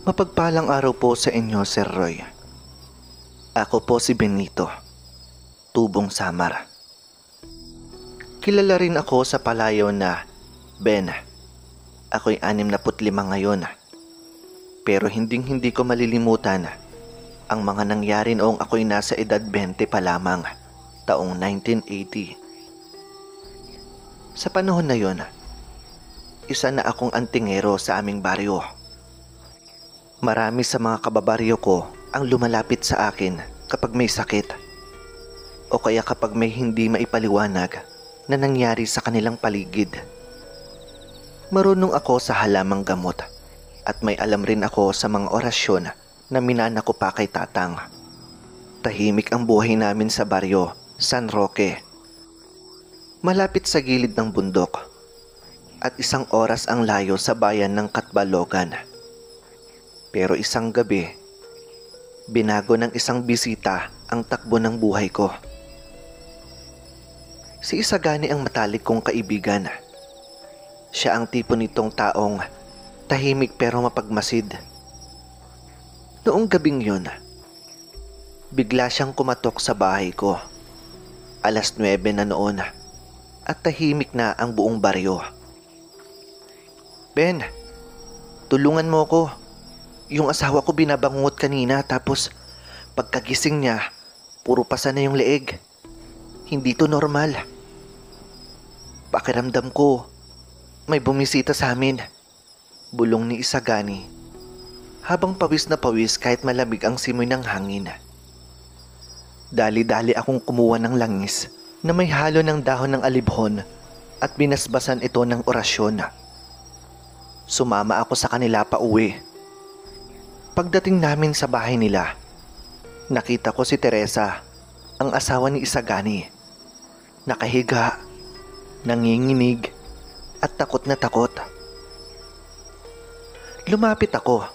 Mapagpalang araw po sa inyo, Sir Roy. Ako po si Benito, Tubong Samar. Kilala rin ako sa palayaw na Ben. Ako'y 65 ngayon. Pero hindi ko malilimutan ang mga nangyari noong ako'y nasa edad 20 pa lamang, taong 1980. Sa panahon na yon, isa na akong antingero sa aming baryo. Marami sa mga kababaryo ko ang lumalapit sa akin kapag may sakit o kaya kapag may hindi maipaliwanag na nangyari sa kanilang paligid. Marunong ako sa halamang gamot at may alam rin ako sa mga orasyon na minana ko pa kay tatang. Tahimik ang buhay namin sa baryo, San Roque. Malapit sa gilid ng bundok at 1 oras ang layo sa bayan ng Katbalogan. Pero isang gabi, binago ng isang bisita ang takbo ng buhay ko. Si Isagani ang matalik kong kaibigan. Siya ang tipo nitong taong tahimik pero mapagmasid. Noong gabing yun, bigla siyang kumatok sa bahay ko. 9:00 na noon at tahimik na ang buong baryo. Ben, tulungan mo ko. Yung asawa ko binabangungot kanina tapos pagkagising niya, puro pasa na yung leeg. Hindi to normal. Pakiramdam ko, may bumisita sa amin. Bulong ni Isagani. Habang pawis na pawis kahit malamig ang simoy ng hangin. Dali-dali akong kumuha ng langis na may halo ng dahon ng alibhon at binasbasan ito ng orasyon. Sumama ako sa kanila pa uwi. Pagdating namin sa bahay nila, nakita ko si Teresa, ang asawa ni Isagani. Nakahiga, nanginginig, at takot na takot. Lumapit ako.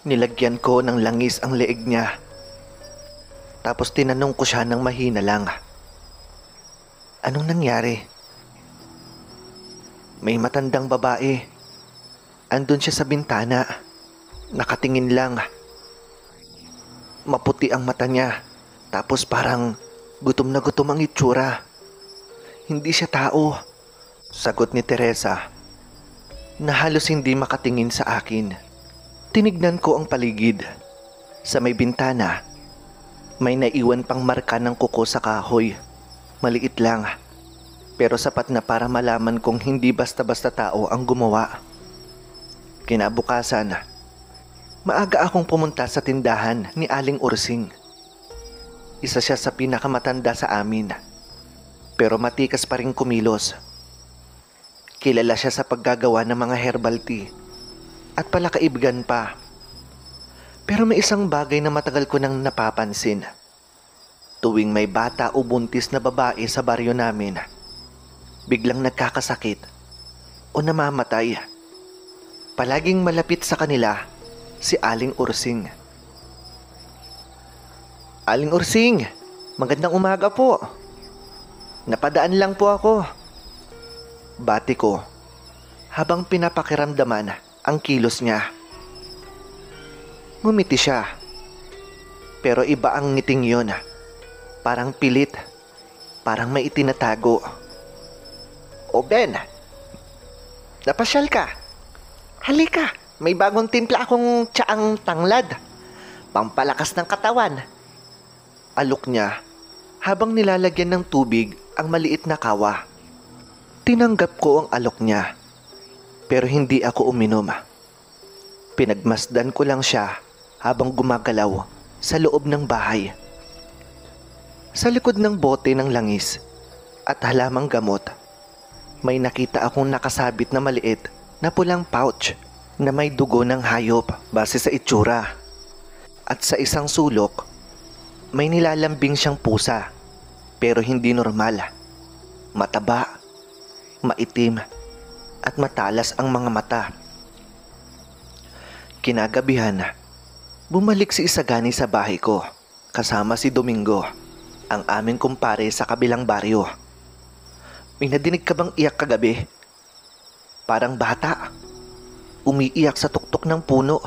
Nilagyan ko ng langis ang leeg niya. Tapos tinanong ko siya ng mahina lang. Anong nangyari? May matandang babae. Andun siya sa bintana. Nakatingin lang. Maputi ang mata niya. Tapos parang gutom na gutom ang itsura. Hindi siya tao. Sagot ni Teresa na halos hindi makatingin sa akin. Tinignan ko ang paligid. Sa may bintana, may naiwan pang marka ng kuko sa kahoy. Maliit lang. Pero sapat na para malaman kong hindi basta-basta tao ang gumawa. Kinabukasan, maaga akong pumunta sa tindahan ni Aling Ursing. Isa siya sa pinakamatanda sa amin. Pero matikas pa rin kumilos. Kilala siya sa paggagawa ng mga herbal tea. At palakaibigan pa. Pero may isang bagay na matagal ko nang napapansin. Tuwing may bata o buntis na babae sa baryo namin, biglang nagkakasakit o namamatay. Palaging malapit sa kanila si Aling Ursing. Aling Ursing, magandang umaga po. Napadaan lang po ako. Bati ko habang pinapakiramdaman ang kilos niya. Ngumiti siya. Pero iba ang ngiting yon. Parang pilit. Parang may itinatago. O Ben, napasyal ka. Halika, may bagong timpla akong tsaang tanglad. Pampalakas ng katawan. Alok niya habang nilalagyan ng tubig ang maliit na kawa. Tinanggap ko ang alok niya. Pero hindi ako uminom. Pinagmasdan ko lang siya habang gumagalaw sa loob ng bahay. Sa likod ng bote ng langis at halamang gamot, may nakita akong nakasabit na maliit na pulang pouch na may dugo ng hayop base sa itsura. At sa isang sulok, may nilalambing siyang pusa pero hindi normal. Mataba, maitim, at matalas ang mga mata. Kinagabihan, bumalik si Isagani sa bahay ko kasama si Domingo, ang aming kumpare sa kabilang baryo. May nadinig ka bang iyak kagabi? Parang bata. Umiiyak sa tuktok ng puno.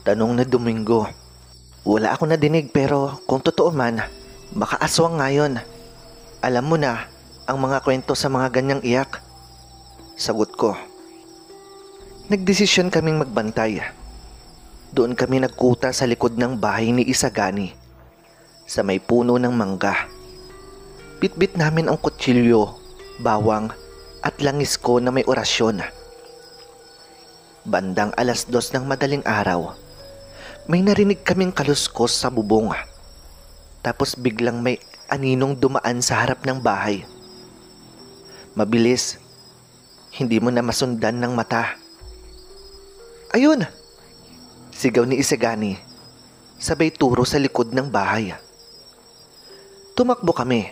Tanong na Domingo. Wala ako nadinig pero kung totoo man, baka aswang ngayon. Alam mo na ang mga kwento sa mga ganyang iyak. Sagot ko. Nagdesisyon kaming magbantay. Doon kami nagkuta sa likod ng bahay ni Isagani, sa may puno ng mangga. Bitbit namin ang kutsilyo, bawang at langis ko na may orasyon. Bandang 2:00 ng madaling araw, may narinig kaming kaluskos sa bubong. Tapos biglang may aninong dumaan sa harap ng bahay. Mabilis, hindi mo na masundan ng mata. Ayun! Sigaw ni Isagani, sabay turo sa likod ng bahay. Tumakbo kami.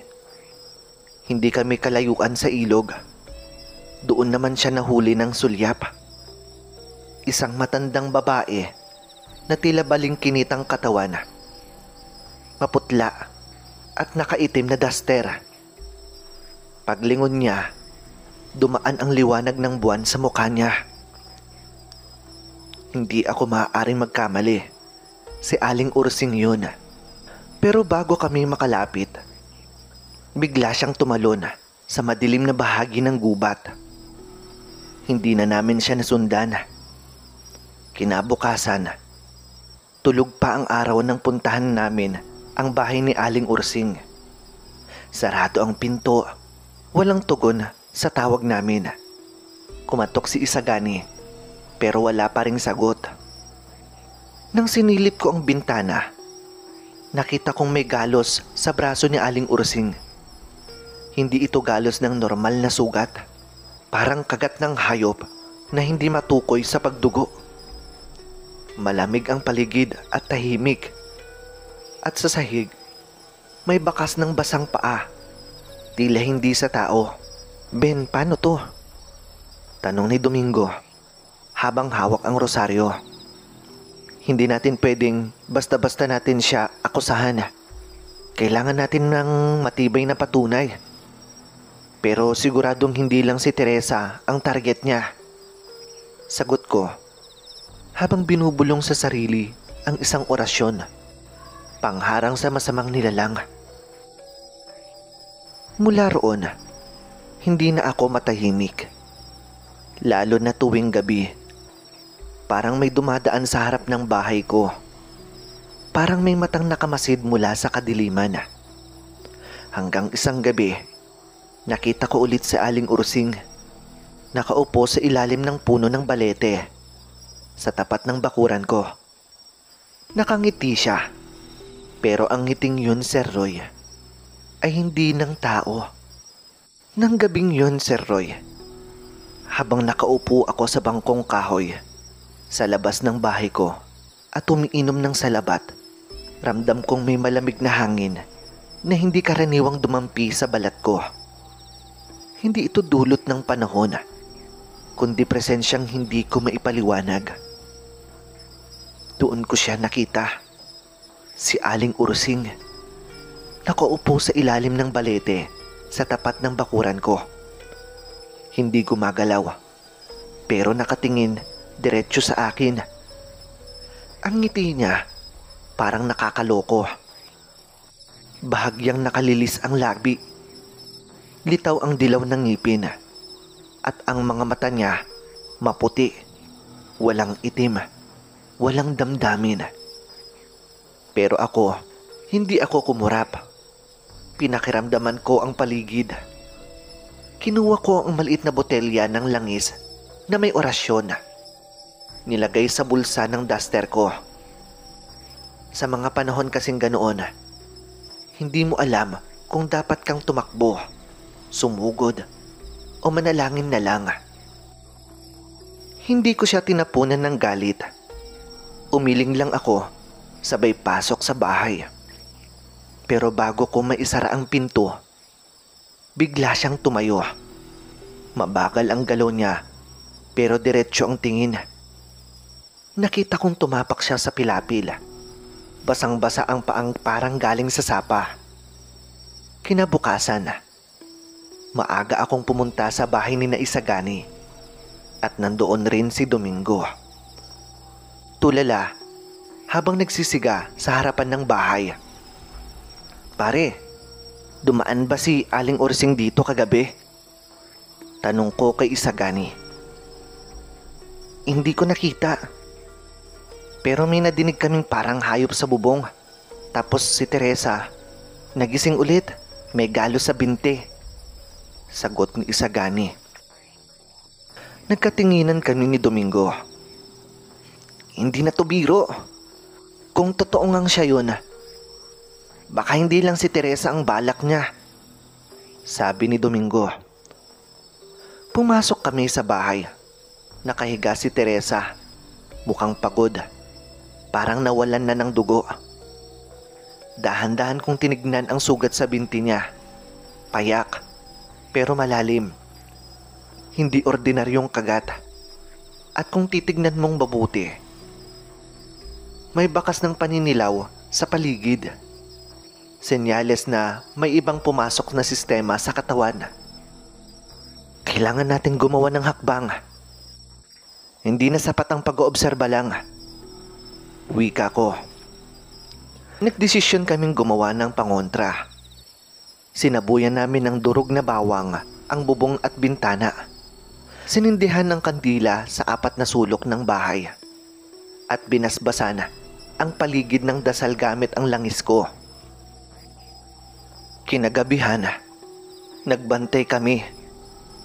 Hindi kami kalayuan sa ilog. Doon naman siya nahuli ng sulyap. Isang matandang babae na tila balingkinitang katawan. Maputla at nakaitim na daster. Paglingon niya, dumaan ang liwanag ng buwan sa mukha niya. Hindi ako maaaring magkamali. Si Aling Ursing yun. Pero bago kami makalapit, bigla siyang tumalon sa madilim na bahagi ng gubat. Hindi na namin siya nasundan. Kinabukasan, tulog pa ang araw ng puntahan namin ang bahay ni Aling Ursing. Sarado ang pinto, walang tugon sa tawag namin. Kumatok si Isagani, pero wala pa ring sagot. Nang sinilip ko ang bintana, nakita kong may galos sa braso ni Aling Ursing. Hindi ito galos ng normal na sugat, parang kagat ng hayop na hindi matukoy sa pagdugo. Malamig ang paligid at tahimik. At sa sahig, may bakas ng basang paa. Tila hindi sa tao. Ben, paano to? Tanong ni Domingo habang hawak ang rosaryo. Hindi natin pwedeng basta-basta natin siya akusahan. Kailangan natin ng matibay na patunay. Pero siguradong hindi lang si Teresa ang target niya. Sagot ko habang binubulong sa sarili ang isang orasyon, pangharang sa masamang nilalang. Mula roon, hindi na ako matahimik. Lalo na tuwing gabi, parang may dumadaan sa harap ng bahay ko. Parang may matang nakamasid mula sa kadiliman. Hanggang isang gabi, nakita ko ulit si Aling Ursing, nakaupo sa ilalim ng puno ng balete, sa tapat ng bakuran ko. Nakangiti siya, pero ang ngiting yun, Sir Roy, ay hindi ng tao. Nang gabing yun, Sir Roy, habang nakaupo ako sa bangkong kahoy sa labas ng bahay ko at umiinom ng salabat, ramdam kong may malamig na hangin na hindi karaniwang dumampi sa balat ko. Hindi ito dulot ng panahon, kundi presensyang hindi ko maipaliwanag. Doon ko siya nakita, si Aling Ursing, nakaupo sa ilalim ng balete sa tapat ng bakuran ko. Hindi gumagalaw, pero nakatingin diretso sa akin. Ang ngiti niya parang nakakaloko. Bahagyang nakalilis ang labi. Litaw ang dilaw ng ngipin at ang mga mata niya maputi, walang itim, walang damdamin. Pero ako, hindi ako kumurap. Pinakiramdaman ko ang paligid. Kinuha ko ang maliit na botelya ng langis na may orasyon. Nilagay sa bulsa ng duster ko. Sa mga panahon kasing ganoon, hindi mo alam kung dapat kang tumakbo, sumugod, o manalangin na lang. Hindi ko siya tinapunan ng galit. Umiling lang ako, sabay pasok sa bahay. Pero bago ko maisara ang pinto, bigla siyang tumayo. Mabagal ang galaw niya, pero diretso ang tingin. Nakita kong tumapak siya sa pilapil. Basang-basa ang paang parang galing sa sapa. Kinabukasan, maaga akong pumunta sa bahay ni Isagani at nandoon rin si Domingo. Tulala, habang nagsisiga sa harapan ng bahay. "Pare, dumaan ba si Aling Ursing dito kagabi?" Tanong ko kay Isagani. "Hindi ko nakita. Pero may nadinig kaming parang hayop sa bubong. Tapos si Teresa, nagising ulit, may galo sa binti." Sagot ni Isagani. Nagkatinginan kami ni Domingo. Hindi na to biro. Kung totoo ngang siya yun, baka hindi lang si Teresa ang balak niya, sabi ni Domingo. Pumasok kami sa bahay. Nakahiga si Teresa. Mukhang pagod. Parang nawalan na ng dugo. Dahan-dahan kong tinignan ang sugat sa binti niya. Payak, pero malalim. Hindi ordinaryong kagat. At kung titignan mong mabuti, may bakas ng paninilaw sa paligid. Senyales na may ibang pumasok na sistema sa katawan. Kailangan natin gumawa ng hakbang. Hindi na sapat ang pag-oobserba lang. Wika ko. Nagdesisyon kaming gumawa ng pangontra. Sinabuyan namin ng durog na bawang ang bubong at bintana. Sinindihan ng kandila sa 4 na sulok ng bahay. At binasbasan ang paligid ng dasal gamit ang langis ko. Kinagabihan, nagbantay kami.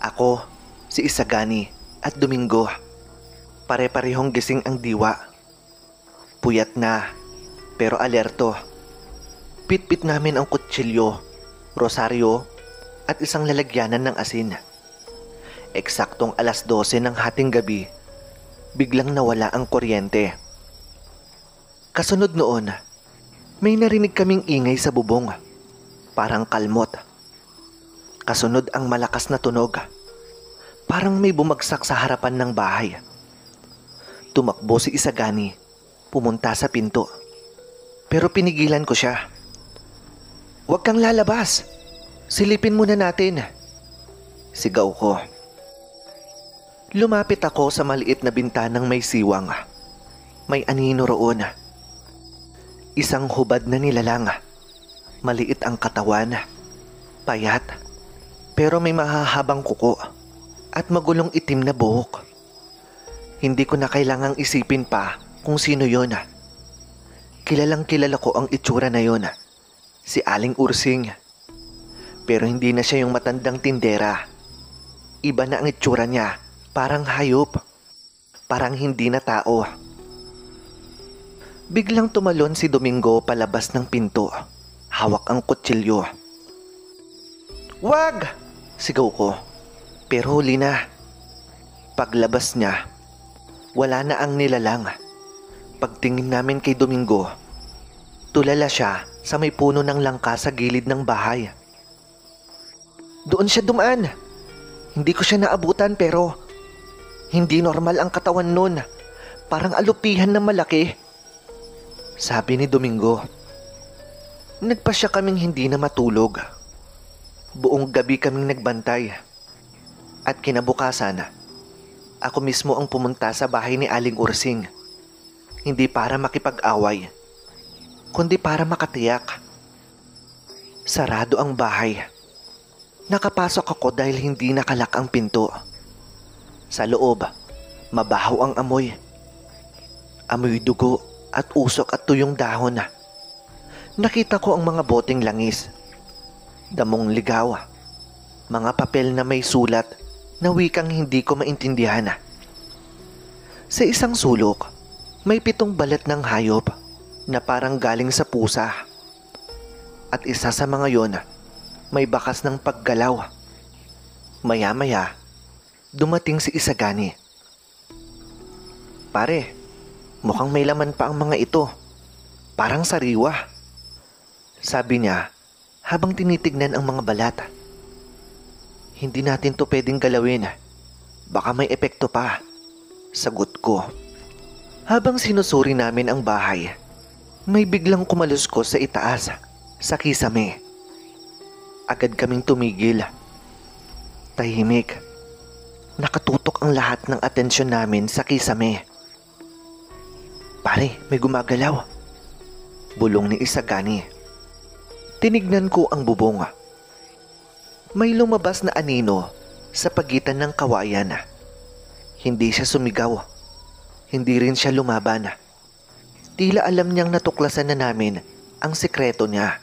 Ako, si Isagani at Domingo. Pare-parehong gising ang diwa. Puyat na, pero alerto. Pit-pit namin ang kutsilyo, rosaryo, at isang lalagyanan ng asin. Eksaktong 12:00 ng hating gabi, biglang nawala ang kuryente. Kasunod noon, may narinig kaming ingay sa bubong. Parang kalmot. Kasunod ang malakas na tunog. Parang may bumagsak sa harapan ng bahay. Tumakbo si Isagani, pumunta sa pinto. Pero pinigilan ko siya. "Huwag kang lalabas. Silipin muna natin." Sigaw ko. Lumapit ako sa maliit na bintanang may siwang. May anino roon. Isang hubad na nilalang. Maliit ang katawan. Payat. Pero may mahahabang kuko. At magulong itim na buhok. Hindi ko na kailangang isipin pa kung sino yon. Kilalang kilala ko ang itsura na yon. Si Aling Ursing. Pero hindi na siya yung matandang tindera. Iba na ang itsura niya. Parang hayop. Parang hindi na tao. Biglang tumalon si Domingo palabas ng pinto. Hawak ang kutsilyo. "Wag!" sigaw ko. Pero huli na. Paglabas niya, wala na ang nilalang. Pagtingin namin kay Domingo, tulala siya sa may puno ng langka sa gilid ng bahay. "Doon siya dumaan. Hindi ko siya naabutan pero hindi normal ang katawan nun. Parang alupihan na malaki," sabi ni Domingo. Nagpasya kaming hindi na matulog. Buong gabi kaming nagbantay. At kinabukasan, ako mismo ang pumunta sa bahay ni Aling Ursing. Hindi para makipag-away, kundi para makatiyak. Sarado ang bahay. Nakapasok ako dahil hindi nakalak ang pinto. Sa loob, mabaho ang amoy. Amoy dugo at usok at tuyong dahon. Nakita ko ang mga boteng langis, damong ligaw, mga papel na may sulat na wikang hindi ko maintindihan. Sa isang sulok, may 7 balat ng hayop na parang galing sa pusa. At isa sa mga yon, may bakas ng paggalaw. Maya-maya, dumating si Isagani. "Pare, mukhang may laman pa ang mga ito. Parang sariwa," sabi niya habang tinitignan ang mga balat. "Hindi natin to pwedeng galawin. Baka may epekto pa," sagot ko. Habang sinusuri namin ang bahay, may biglang kumaluskos sa itaas, sa kisame. Agad kaming tumigil. Tahimik. Nakatutok ang lahat ng atensyon namin sa kisame. Pare, may gumagalaw. Bulong ni Isagani. Tinignan ko ang bubong. May lumabas na anino sa pagitan ng kawayan. Hindi siya sumigaw. Hindi rin siya lumaban. Tila alam niyang natuklasan na namin ang sikreto niya.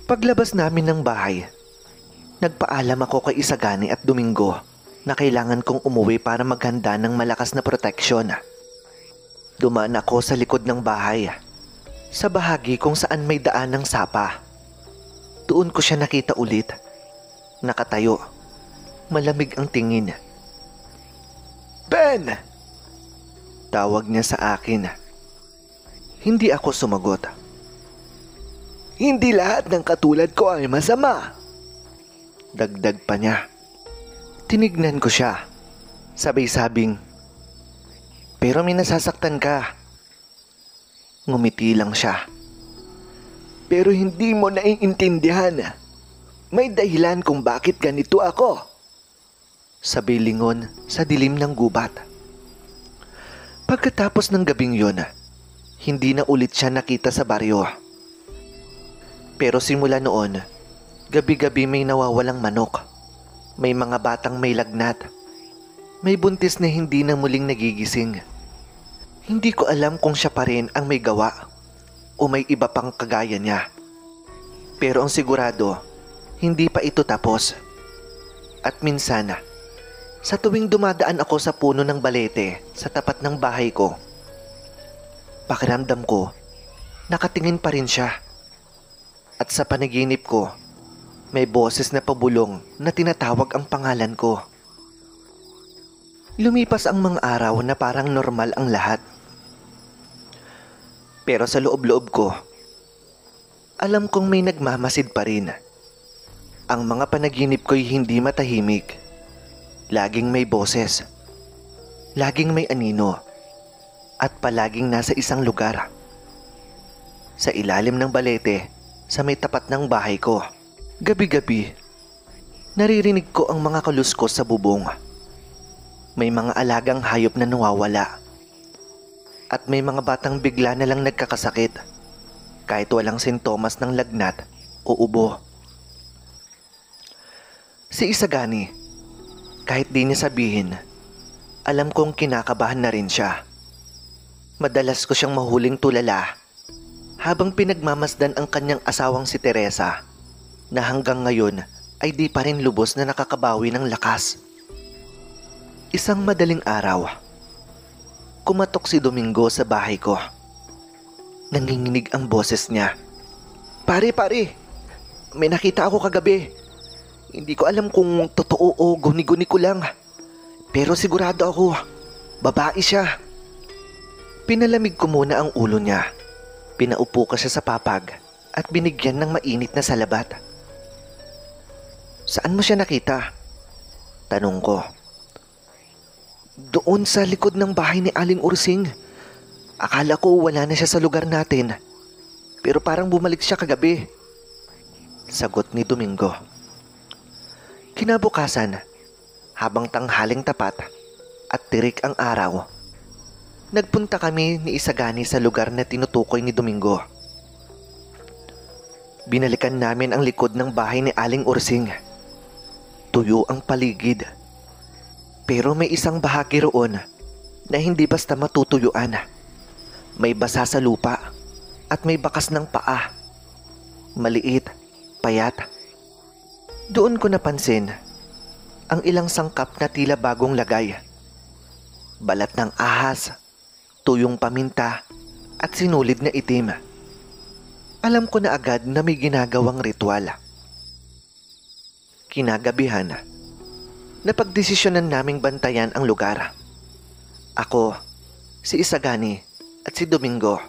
Paglabas namin ng bahay, nagpaalam ako kay Isagani at Domingo na kailangan kong umuwi para maghanda ng malakas na proteksyon. Dumaan ako sa likod ng bahay, sa bahagi kung saan may daan ng sapa. Doon ko siya nakita ulit. Nakatayo. Malamig ang tingin. Ben! Tawag niya sa akin. Hindi ako sumagot. Hindi lahat ng katulad ko ay masama. Dagdag pa niya. Tinignan ko siya. Sabay-sabing, pero may nasasaktan ka. Ngumiti lang siya. Pero hindi mo naiintindihan. May dahilan kung bakit ganito ako. Sabay lingon sa dilim ng gubat. Pagkatapos ng gabing yun, hindi na ulit siya nakita sa baryo. Pero simula noon, gabi-gabi may nawawalang manok. May mga batang may lagnat. May buntis na hindi na muling nagigising. Hindi ko alam kung siya pa rin ang may gawa o may iba pang kagaya niya. Pero ang sigurado, hindi pa ito tapos. At minsan, sa tuwing dumadaan ako sa puno ng balete sa tapat ng bahay ko, pakiramdam ko, nakatingin pa rin siya. At sa panaginip ko, may boses na pabulong na tinatawag ang pangalan ko. Lumipas ang mga araw na parang normal ang lahat. Pero sa loob-loob ko, alam kong may nagmamasid pa rin. Ang mga panaginip ko'y hindi matahimik. Laging may boses. Laging may anino. At palaging nasa isang lugar. Sa ilalim ng balete, sa may tapat ng bahay ko. Gabi-gabi, naririnig ko ang mga kaluskos sa bubong. May mga alagang hayop na nawawala. At may mga batang bigla na lang nagkakasakit kahit walang sintomas ng lagnat o ubo. Si Isagani, kahit di niya sabihin, alam kong kinakabahan na rin siya. Madalas ko siyang mahuling tulala habang pinagmamasdan ang kanyang asawang si Teresa na hanggang ngayon ay di pa rin lubos na nakakabawi ng lakas. Isang madaling araw, kumatok si Domingo sa bahay ko. Nanginginig ang boses niya. Pare, may nakita ako kagabi. Hindi ko alam kung totoo o guni-guni ko lang. Pero sigurado ako, babae siya. Pinalamig ko muna ang ulo niya. Pinaupo ko siya sa papag at binigyan ng mainit na salabat. Saan mo siya nakita? Tanong ko. Doon sa likod ng bahay ni Aling Ursing. Akala ko wala na siya sa lugar natin. Pero parang bumalik siya kagabi. Sagot ni Domingo. Kinabukasan, habang tanghaling tapat at tirik ang araw, nagpunta kami ni Isagani sa lugar na tinutukoy ni Domingo. Binalikan namin ang likod ng bahay ni Aling Ursing. Tuyo ang paligid. Pero may isang bahagi roon na hindi basta matutuyuan. May basa sa lupa at may bakas ng paa. Maliit, payat. Doon ko napansin ang ilang sangkap na tila bagong lagay. Balat ng ahas, tuyong paminta at sinulid na itim. Alam ko na agad na may ginagawang ritual. Kinagabihan, napagdesisyonan naming bantayan ang lugar. Ako, si Isagani at si Domingo.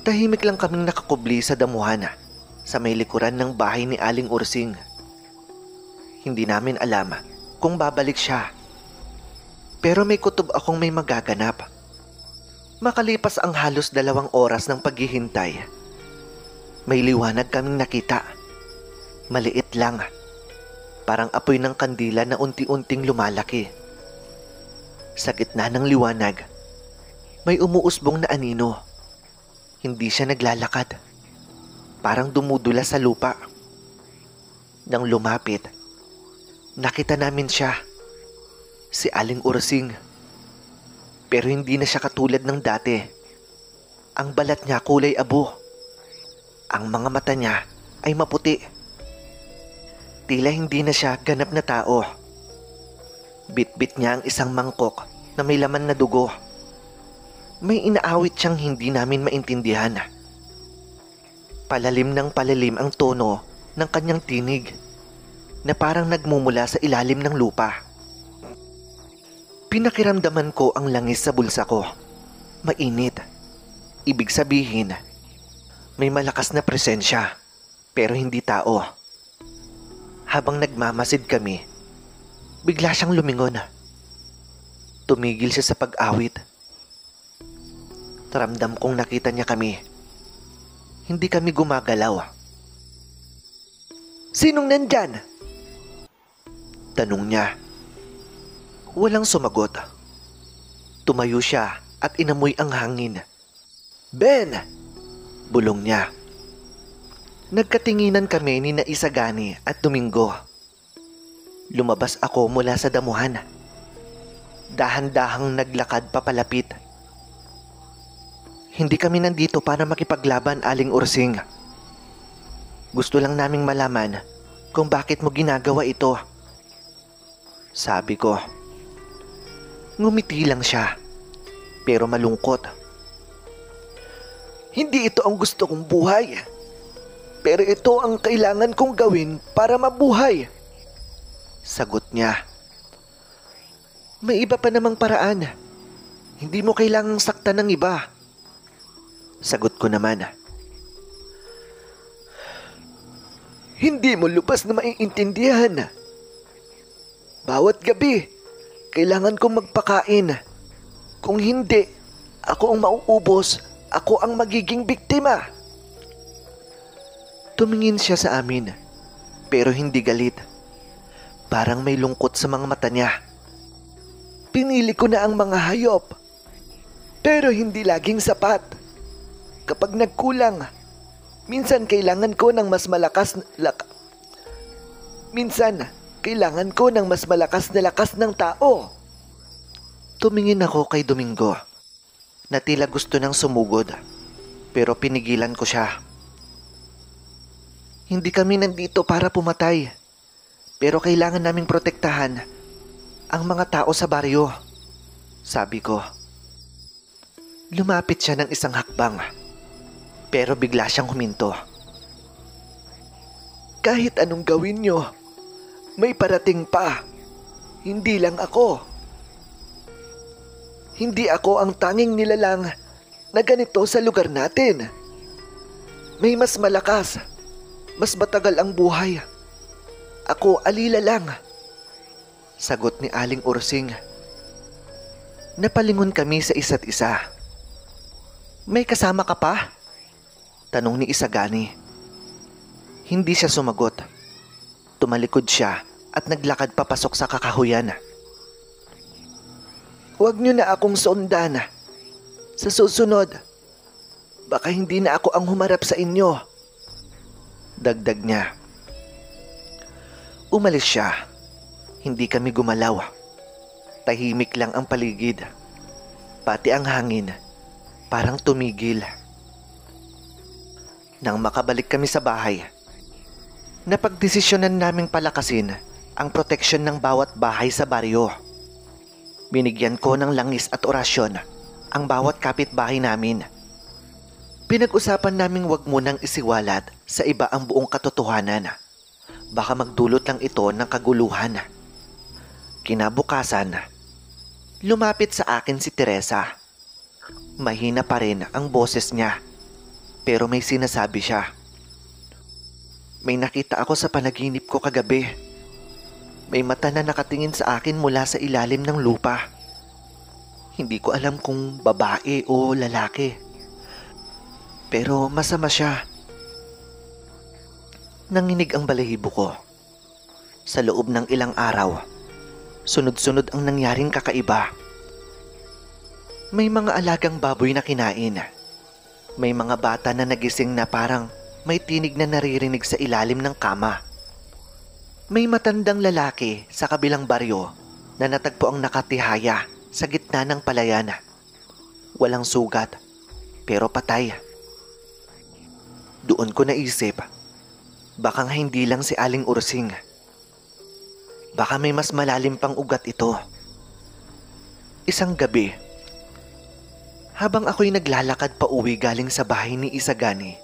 Tahimik lang kaming nakakubli sa damuhan sa may likuran ng bahay ni Aling Ursing. Hindi namin alam kung babalik siya. Pero may kutob akong may magaganap. Makalipas ang halos 2 oras ng paghihintay, may liwanag kaming nakita. Maliit lang. Parang apoy ng kandila na unti-unting lumalaki. Sa gitna ng liwanag, may umuusbong na anino. Hindi siya naglalakad. Parang dumudula sa lupa. Nang lumapit, nakita namin siya. Si Aling Ursing. Pero hindi na siya katulad ng dati. Ang balat niya kulay abo. Ang mga mata niya ay maputi. Tila hindi na siya ganap na tao. Bit-bit niya ang isang mangkok na may laman na dugo. May inaawit siyang hindi namin maintindihan. Palalim ng palalim ang tono ng kanyang tinig na parang nagmumula sa ilalim ng lupa. Pinakiramdaman ko ang langis sa bulsa ko. Mainit. Ibig sabihin, may malakas na presensya pero hindi tao. Habang nagmamasid kami, bigla siyang lumingon. Tumigil siya sa pag-awit. Ramdam kong nakita niya kami. Hindi kami gumagalaw. "Sinong nandyan?" tanong niya. Walang sumagot. Tumayo siya at inamoy ang hangin. "Ben!" bulong niya. Nagkatinginan kami ni Isagani at Domingo. Lumabas ako mula sa damuhan. Dahan-dahang naglakad papalapit. "Hindi kami nandito para makipaglaban, Aling Ursing. Gusto lang naming malaman kung bakit mo ginagawa ito," sabi ko. Ngumiti lang siya, pero malungkot. "Hindi ito ang gusto kong buhay. Pero ito ang kailangan kong gawin para mabuhay," sagot niya. "May iba pa namang paraan. Hindi mo kailangang saktan ng iba," sagot ko naman. "Hindi mo lubos na maiintindihan. Bawat gabi, kailangan kong magpakain. Kung hindi, ako ang mauubos. Ako ang magiging biktima." Tumingin siya sa amin, pero hindi galit. Parang may lungkot sa mga mata niya. "Pinili ko na ang mga hayop, pero hindi laging sapat. Kapag nagkulang, minsan kailangan ko ng mas malakas na lakas ng tao." Tumingin ako kay Domingo na tila gusto nang sumugod, pero pinigilan ko siya. "Hindi kami nandito para pumatay, pero kailangan naming protektahan ang mga tao sa baryo," sabi ko. Lumapit siya ng isang hakbang, pero bigla siyang huminto. "Kahit anong gawin niyo, may parating pa. Hindi lang ako. Hindi ako ang tanging nilalang na ganito sa lugar natin. May mas malakas, mas matagal ang buhay. Ako alila lang," sagot ni Aling Ursing. Napalingon kami sa isa't isa. "May kasama ka pa?" tanong ni Isagani. Hindi siya sumagot. Tumalikod siya at naglakad papasok sa kakahuyan. "Huwag niyo na akong sundan. Sa susunod, baka hindi na ako ang humarap sa inyo," dagdag niya. Umalis siya. Hindi kami gumalaw. Tahimik lang ang paligid. Pati ang hangin, parang tumigil. Nang makabalik kami sa bahay, napagdesisyonan naming palakasin ang proteksyon ng bawat bahay sa baryo. Binigyan ko ng langis at orasyon ang bawat kapitbahay namin. Pinag-usapan naming wag munang isiwalat sa iba ang buong katotohanan. Baka magdulot lang ito ng kaguluhan. Kinabukasan, lumapit sa akin si Teresa. Mahina pa rin ang boses niya, pero may sinasabi siya. "May nakita ako sa panaginip ko kagabi. May mata na nakatingin sa akin mula sa ilalim ng lupa. Hindi ko alam kung babae o lalaki. Pero masama siya." Nanginig ang balahibo ko. Sa loob ng ilang araw, sunod-sunod ang nangyaring kakaiba. May mga alagang baboy na kinain. May mga bata na nagising na parang may tinig na naririnig sa ilalim ng kama. May matandang lalaki sa kabilang baryo na natagpo ang nakatihaya sa gitna ng palayan. Walang sugat, pero patay. Doon ko naisip, baka hindi lang si Aling Ursing. Baka may mas malalim pang ugat ito. Isang gabi, habang ako'y naglalakad pa uwi galing sa bahay ni Isagani,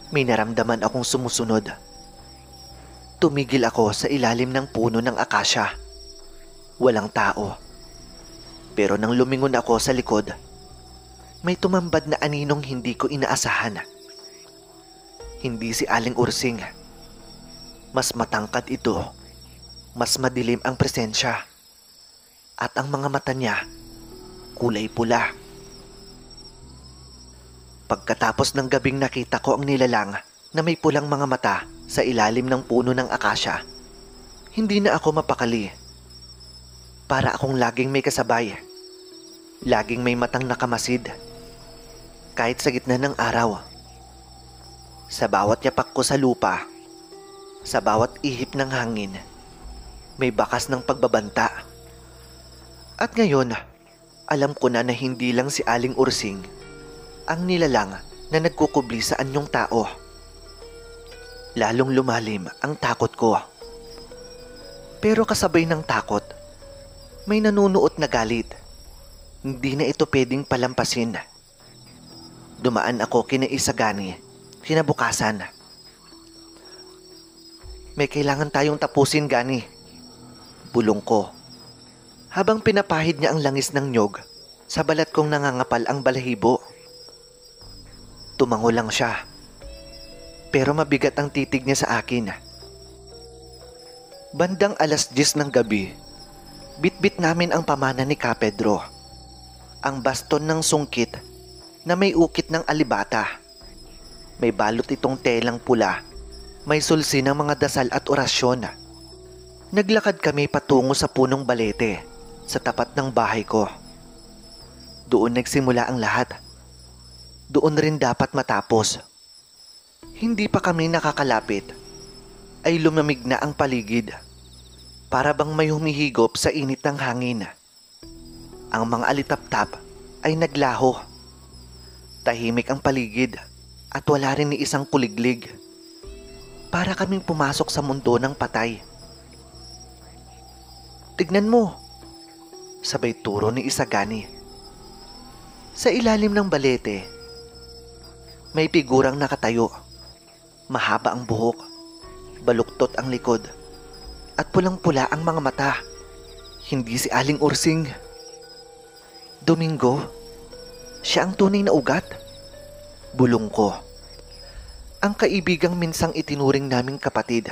may naramdaman akong sumusunod. Tumigil ako sa ilalim ng puno ng akasya. Walang tao. Pero nang lumingon ako sa likod, may tumambad na aninong hindi ko inaasahan. Hindi si Aling Ursing. Mas matangkad ito. Mas madilim ang presensya. At ang mga mata niya, kulay pula. Pagkatapos ng gabing nakita ko ang nilalang na may pulang mga mata sa ilalim ng puno ng akasya, hindi na ako mapakali. Para akong laging may kasabay. Laging may matang nakamasid. Kahit sa gitna ng araw. Sa bawat yapak ko sa lupa, sa bawat ihip ng hangin, may bakas ng pagbabanta. At ngayon, alam ko na hindi lang si Aling Ursing ang nilalang na nagkukubli sa anyong tao. Lalong lumalim ang takot ko. Pero kasabay ng takot, may nanunuot na galit. Hindi na ito pwedeng palampasin. Dumaan ako kina Isagani, kinabukasan. May kailangan tayong tapusin, Gani. Bulong ko. Habang pinapahid niya ang langis ng nyog, sa balat kong nangangapal ang balahibo. Tumango lang siya. Pero mabigat ang titig niya sa akin. Bandang 10:00 ng gabi, bitbit namin ang pamana ni Kapedro. Ang baston ng sungkit na may ukit ng alibata. May balot itong telang pula. May sulsi ng mga dasal at orasyon. Naglakad kami patungo sa punong balete sa tapat ng bahay ko. Doon nagsimula ang lahat. Doon rin dapat matapos. Hindi pa kami nakakalapit ay lumamig na ang paligid. Para bang may humihigop sa init ng hangin. Ang mga alitap-tap ay naglaho. Tahimik ang paligid at wala rin ni isang kuliglig. Para kaming pumasok sa mundo ng patay. Tignan mo, sabay turo ni Isagani. Sa ilalim ng balete, may figurang nakatayo. Mahaba ang buhok, baluktot ang likod, at pulang-pula ang mga mata. Hindi si Aling Ursing. Domingo, siya ang tunay na ugat. Bulong ko. Ang kaibigang minsang itinuring naming kapatid,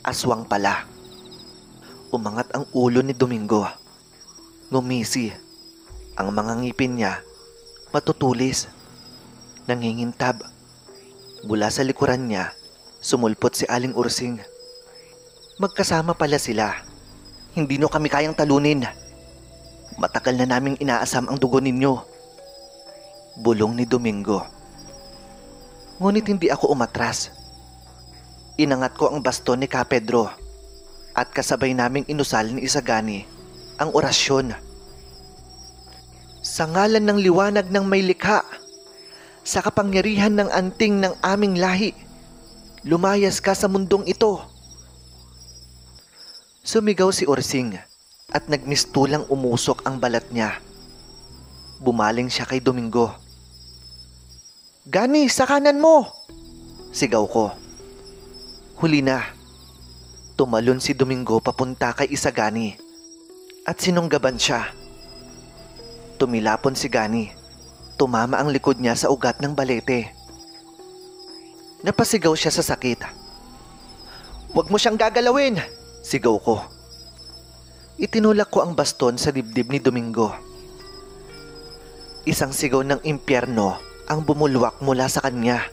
aswang pala. Umangat ang ulo ni Domingo. Ngumisi. Ang mga ngipin niya, matutulis. Nangingintab. Mula sa likuran niya, sumulpot si Aling Ursing. Magkasama pala sila. Hindi no kami kayang talunin. Matagal na naming inaasam ang dugo ninyo. Bulong ni Domingo. Ngunit hindi ako umatras. Inangat ko ang baston ni Kapedro at kasabay naming inusal ni Isagani ang orasyon. Sa ngalan ng liwanag ng may likha, sa kapangyarihan ng anting ng aming lahi, lumayas ka sa mundong ito. Sumigaw si Ursing at nagmistulang umusok ang balat niya. Bumaling siya kay Domingo. Gani, sa kanan mo! Sigaw ko. Huli na. Tumalon si Domingo papunta kay Isagani at sinunggaban siya. Tumilapon si Gani. Tumama ang likod niya sa ugat ng balete. Napasigaw siya sa sakit. Huwag mo siyang gagalawin! Sigaw ko. Itinulak ko ang baston sa dibdib ni Domingo. Isang sigaw ng impyerno ang bumulwak mula sa kanya.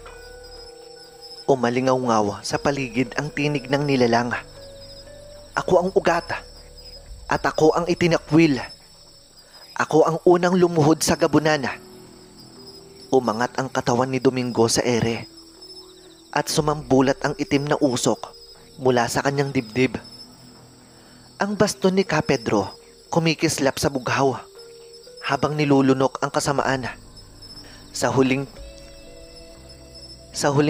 Umalingaw-ngaw sa paligid ang tinig ng nilalang. Ako ang ugat at ako ang itinakwil. Ako ang unang lumuhod sa gabunan. Umangat ang katawan ni Domingo sa ere at sumambulat ang itim na usok mula sa kanyang dibdib. Ang baston ni Ka Pedro kumikislap sa bughaw habang nilulunok ang kasamaan. Sa huling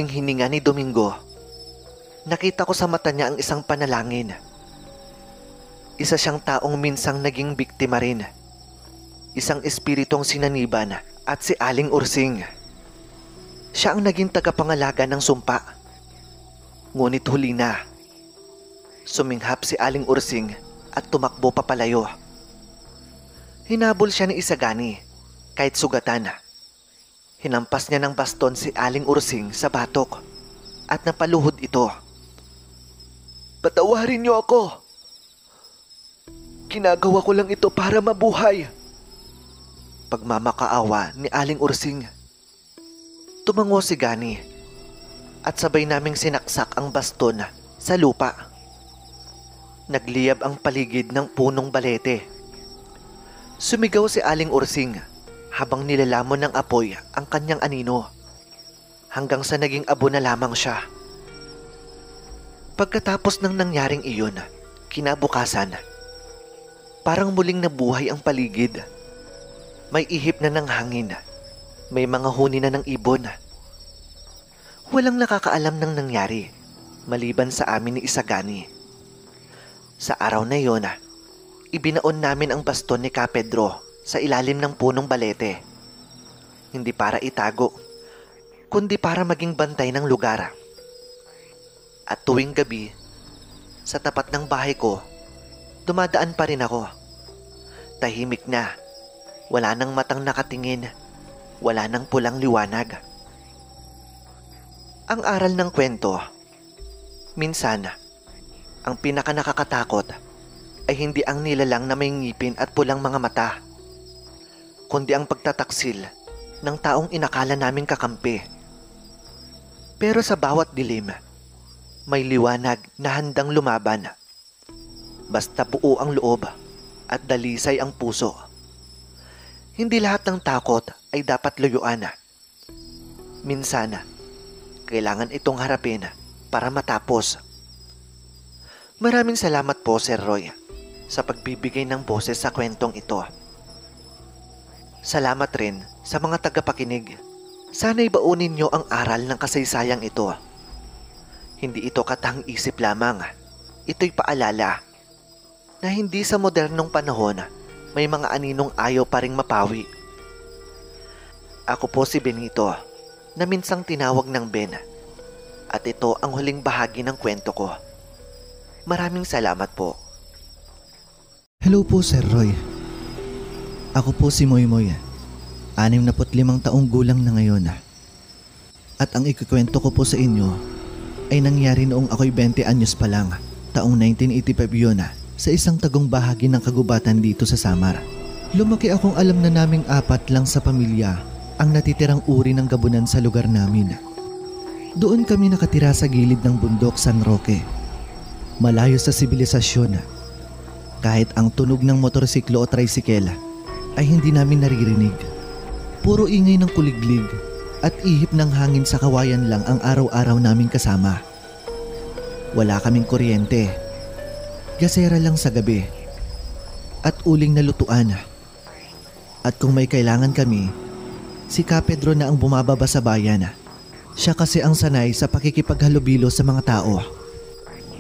hininga ni Domingo, nakita ko sa mata niya ang isang panalangin. Isa siyang taong minsang naging biktima rin. Isang espiritong sinaniban at si Aling Ursing. Siya ang naging tagapangalaga ng sumpa. Ngunit huli na. Suminghap si Aling Ursing at tumakbo papalayo. Hinabol siya ni Isagani kahit sugatan. Hinampas niya ng baston si Aling Ursing sa batok at napaluhod ito. "Patawarin niyo ako. Ginagawa ko lang ito para mabuhay." Pagmamakaawa ni Aling Ursing. Tumango si Gani at sabay naming sinaksak ang baston sa lupa. Nagliyab ang paligid ng punong balete. Sumigaw si Aling Ursing habang nilalamon ng apoy ang kanyang anino hanggang sa naging abo na lamang siya. Pagkatapos ng nangyaring iyon, kinabukasan, parang muling nabuhay ang paligid. May ihip na ng hangin. May mga huni na ng ibon. Walang nakakaalam ng nangyari maliban sa amin ni Isagani. Sa araw na iyon, ibinaon namin ang baston ni Ka Pedro sa ilalim ng punong balete. Hindi para itago, kundi para maging bantay ng lugar. At tuwing gabi, sa tapat ng bahay ko, dumadaan pa rin ako. Tahimik na. Wala nang matang nakatingin, wala nang pulang liwanag. Ang aral ng kwento, minsan, ang pinaka nakakatakot ay hindi ang nilalang na may ngipin at pulang mga mata, kundi ang pagtataksil ng taong inakala naming kakampi. Pero sa bawat dilim, may liwanag na handang lumaban. Basta buo ang loob at dalisay ang puso. Hindi lahat ng takot ay dapat layuan. Minsan, kailangan itong harapin para matapos. Maraming salamat po, Sir Roy, sa pagbibigay ng boses sa kwentong ito. Salamat rin sa mga tagapakinig. Sana'y baunin nyo ang aral ng kasaysayang ito. Hindi ito katang-isip lamang. Ito'y paalala na hindi sa modernong panahon may mga aninong ayaw pa ring mapawi. Ako po si Benito, na minsang tinawag ng Ben. At ito ang huling bahagi ng kwento ko. Maraming salamat po. Hello po, Sir Roy. Ako po si Moymoy. 65 taong gulang na ngayon. At ang ikukwento ko po sa inyo ay nangyari noong ako'y 20 anyos pa lang. Taong 1985 yun sa isang tagong bahagi ng kagubatan dito sa Samar. Lumaki akong alam na naming 4 lang sa pamilya ang natitirang uri ng gabunan sa lugar namin. Doon kami nakatira sa gilid ng bundok San Roque. Malayo sa sibilisasyon. Kahit ang tunog ng motorsiklo o tricycle ay hindi namin naririnig. Puro ingay ng kuliglig at ihip ng hangin sa kawayan lang ang araw-araw naming kasama. Wala kaming kuryente. Gasera lang sa gabi at uling na lutuan. At kung may kailangan kami, si Ka Pedro na ang bumababa sa bayan. Siya kasi ang sanay sa pakikipaghalubilo sa mga tao.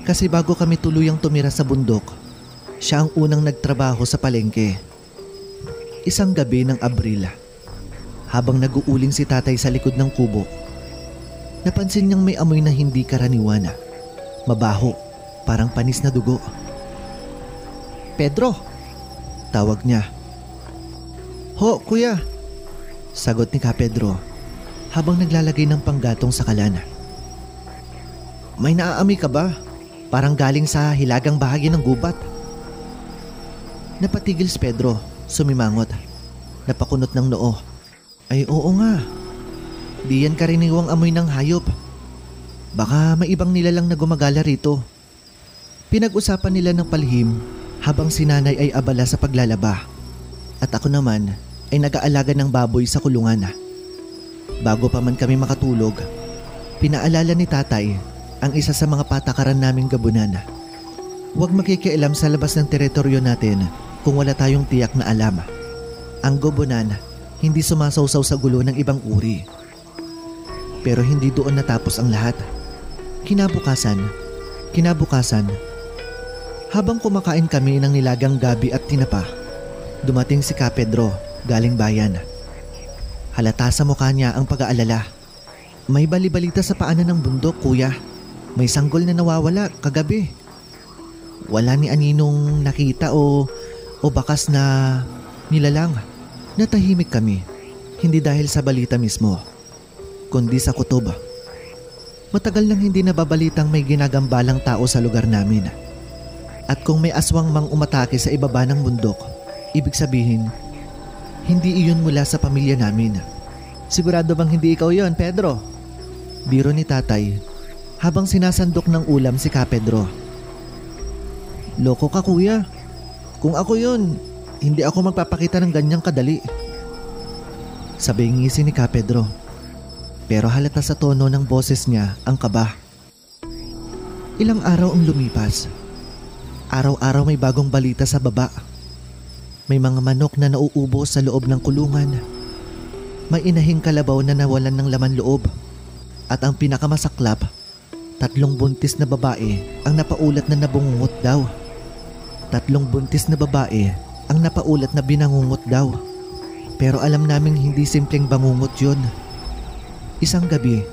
Kasi bago kami tuluyang tumira sa bundok, siya ang unang nagtrabaho sa palengke. Isang gabi ng Abril, habang nag-uuling si tatay sa likod ng kubo, napansin niyang may amoy na hindi karaniwan. Mabaho, parang panis na dugo. "Pedro!" tawag niya. "Ho, kuya!" sagot ni Ka Pedro habang naglalagay ng panggatong sa kalan. "May naaamoy ka ba? Parang galing sa hilagang bahagi ng gubat." Napatigil si Pedro, sumimangot. Napakunot ng noo. "Ay oo nga. Di yan karaniwang amoy ng hayop. Baka may ibang nilalang na gumagala rito." Pinag-usapan nila ng palihim habang si nanay ay abala sa paglalaba. At ako naman ay nag-aalaga ng baboy sa kulungan. Bago pa man kami makatulog, pinaalala ni tatay ang isa sa mga patakaran naming gabunan. Huwag makikialam sa labas ng teritoryo natin kung wala tayong tiyak na alam. Ang gabunan hindi sumasawsaw sa gulo ng ibang uri. Pero hindi doon natapos ang lahat. Kinabukasan, habang kumakain kami ng nilagang gabi at tinapa, dumating si Ka Pedro galing bayan. Halata sa mukha niya ang pag-aalala. May balibalita sa paanan ng bundok, kuya. May sanggol na nawawala kagabi. Wala ni aninong nakita o bakas na nilalang. Natahimik kami, hindi dahil sa balita mismo, kundi sa kutob. Matagal nang hindi nababalitang may ginagambalang tao sa lugar namin. At kung may aswang mang umatake sa ibaba ng bundok, ibig sabihin, hindi iyon mula sa pamilya namin. Sigurado bang hindi ikaw yon, Pedro? Biro ni tatay habang sinasandok ng ulam si Ka Pedro. Loko ka, kuya. Kung ako yun, hindi ako magpapakita ng ganyang kadali. Sabay ngisi ni Ka Pedro. Pero halata sa tono ng boses niya ang kaba. Ilang araw ang lumipas. Araw-araw may bagong balita sa baba. May mga manok na nauubos sa loob ng kulungan. May inahing kalabaw na nawalan ng laman loob. At ang pinakamasaklap, 3 buntis na babae ang napaulat na nabungungot daw. 3 buntis na babae ang napaulat na binangungot daw. Pero alam naming hindi simpleng bangungot yun. Isang gabi,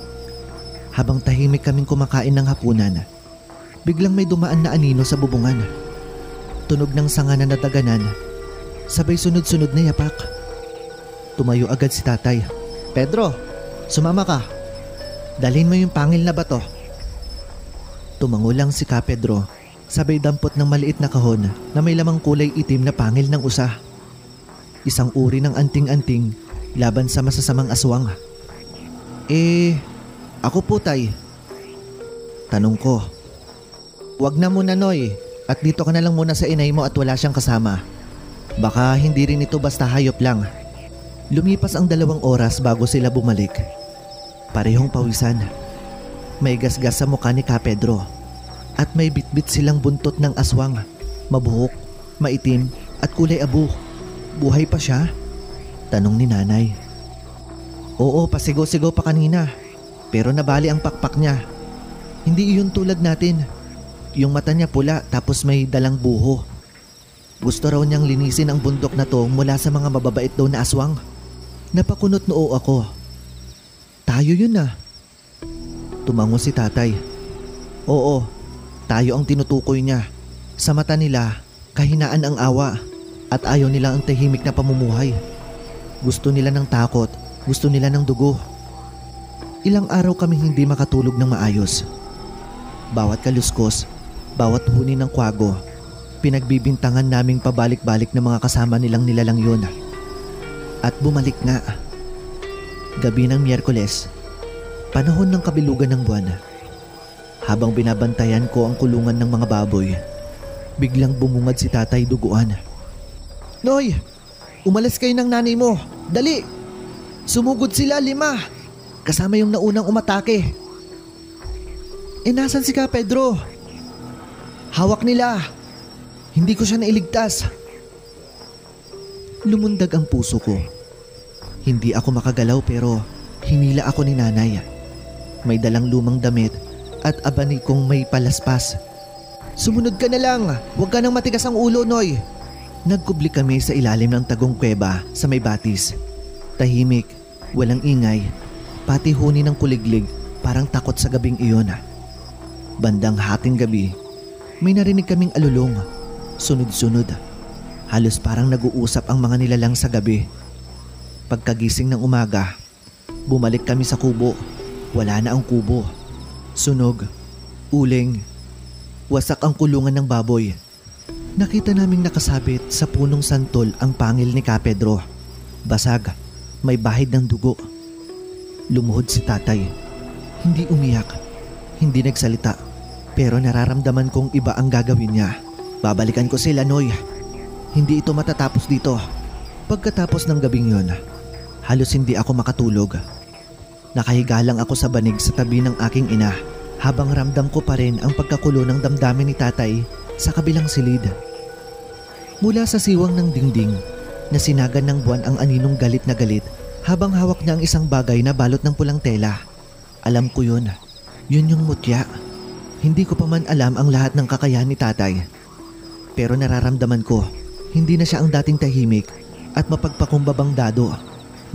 habang tahimik kaming kumakain ng hapunan, biglang may dumaan na anino sa bubungan. Tunog ng sanga na nadaganan, sabay sunod-sunod na yapak. Tumayo agad si tatay. Pedro, sumama ka. Dalhin mo yung pangil na bato. Tumango lang si Ka Pedro, sabay dampot ng maliit na kahon na may lamang kulay itim na pangil ng usa. Isang uri ng anting-anting laban sa masasamang aswang. Ako po, tay. Tanong ko. Wag na muna, Noy, at dito ka na lang muna sa inay mo at wala siyang kasama. Baka hindi rin ito basta hayop lang. Lumipas ang 2 oras bago sila bumalik. Parehong pawisan. May gasgas sa mukha ni Ka Pedro. At may bitbit silang buntot ng aswang. Mabuhok, maitim at kulay abo. Buhay pa siya? Tanong ni nanay. Oo, pasigaw-sigaw pa kanina. Pero nabali ang pakpak niya. Hindi iyon tulad natin. Yung mata niya pula tapos may dalang buho. Gusto raw niyang linisin ang bundok na to mula sa mga mababait daw na aswang. Napakunot noo ako. Tayo yun ah. Tumango si tatay. Oo, tayo ang tinutukoy niya. Sa mata nila, kahinaan ang awa at ayaw nila ang tahimik na pamumuhay. Gusto nila ng takot, gusto nila ng dugo. Ilang araw kaming hindi makatulog ng maayos. Bawat kaluskos, bawat huni ng kwago, pinagbibintangan naming pabalik-balik ng mga kasama nilang nilalang yun. At bumalik nga. Gabi ng Miyerkules, panahon ng kabilugan ng buwan. Habang binabantayan ko ang kulungan ng mga baboy, biglang bumungad si tatay duguan. Noy, umalis kayo ng nanay mo. Dali! Sumugod sila 5. Kasama yung naunang umatake. Nasan si Ka Pedro? Hawak nila. Hindi ko siya nailigtas. Lumundag ang puso ko. Hindi ako makagalaw pero hinila ako ni nanay. May dalang lumang damit at abani kong may palaspas. Sumunod ka na lang. Huwag ka nang matigas ang ulo, Noy. Nagkubli kami sa ilalim ng tagong kuweba sa may batis. Tahimik, walang ingay, pati huni ng kuliglig parang takot sa gabing iyon. Bandang hating gabi, may narinig kaming alulong, sunod-sunod. Halos parang nag-uusap ang mga nilalang sa gabi. Pagkagising ng umaga, bumalik kami sa kubo. Wala na ang kubo. Sunog, uling, wasak ang kulungan ng baboy. Nakita naming nakasabit sa punong santol ang pangil ni Ka Pedro. Basag, may bahid ng dugo. Lumuhod si tatay. Hindi umiyak, hindi nagsalita. Pero nararamdaman kong iba ang gagawin niya. Babalikan ko sila, Noy. Hindi ito matatapos dito. Pagkatapos ng gabing yon, halos hindi ako makatulog. Nakahiga lang ako sa banig sa tabi ng aking ina habang ramdam ko pa rin ang pagkakulo ng damdamin ni tatay sa kabilang silid. Mula sa siwang ng dingding, nasinagan ng buwan ang aninong galit na galit habang hawak niya ang isang bagay na balot ng pulang tela. Alam ko yun yung mutya. Hindi ko pa man alam ang lahat ng kakayahan ni tatay. Pero nararamdaman ko, hindi na siya ang dating tahimik at mapagpakumbabang dado.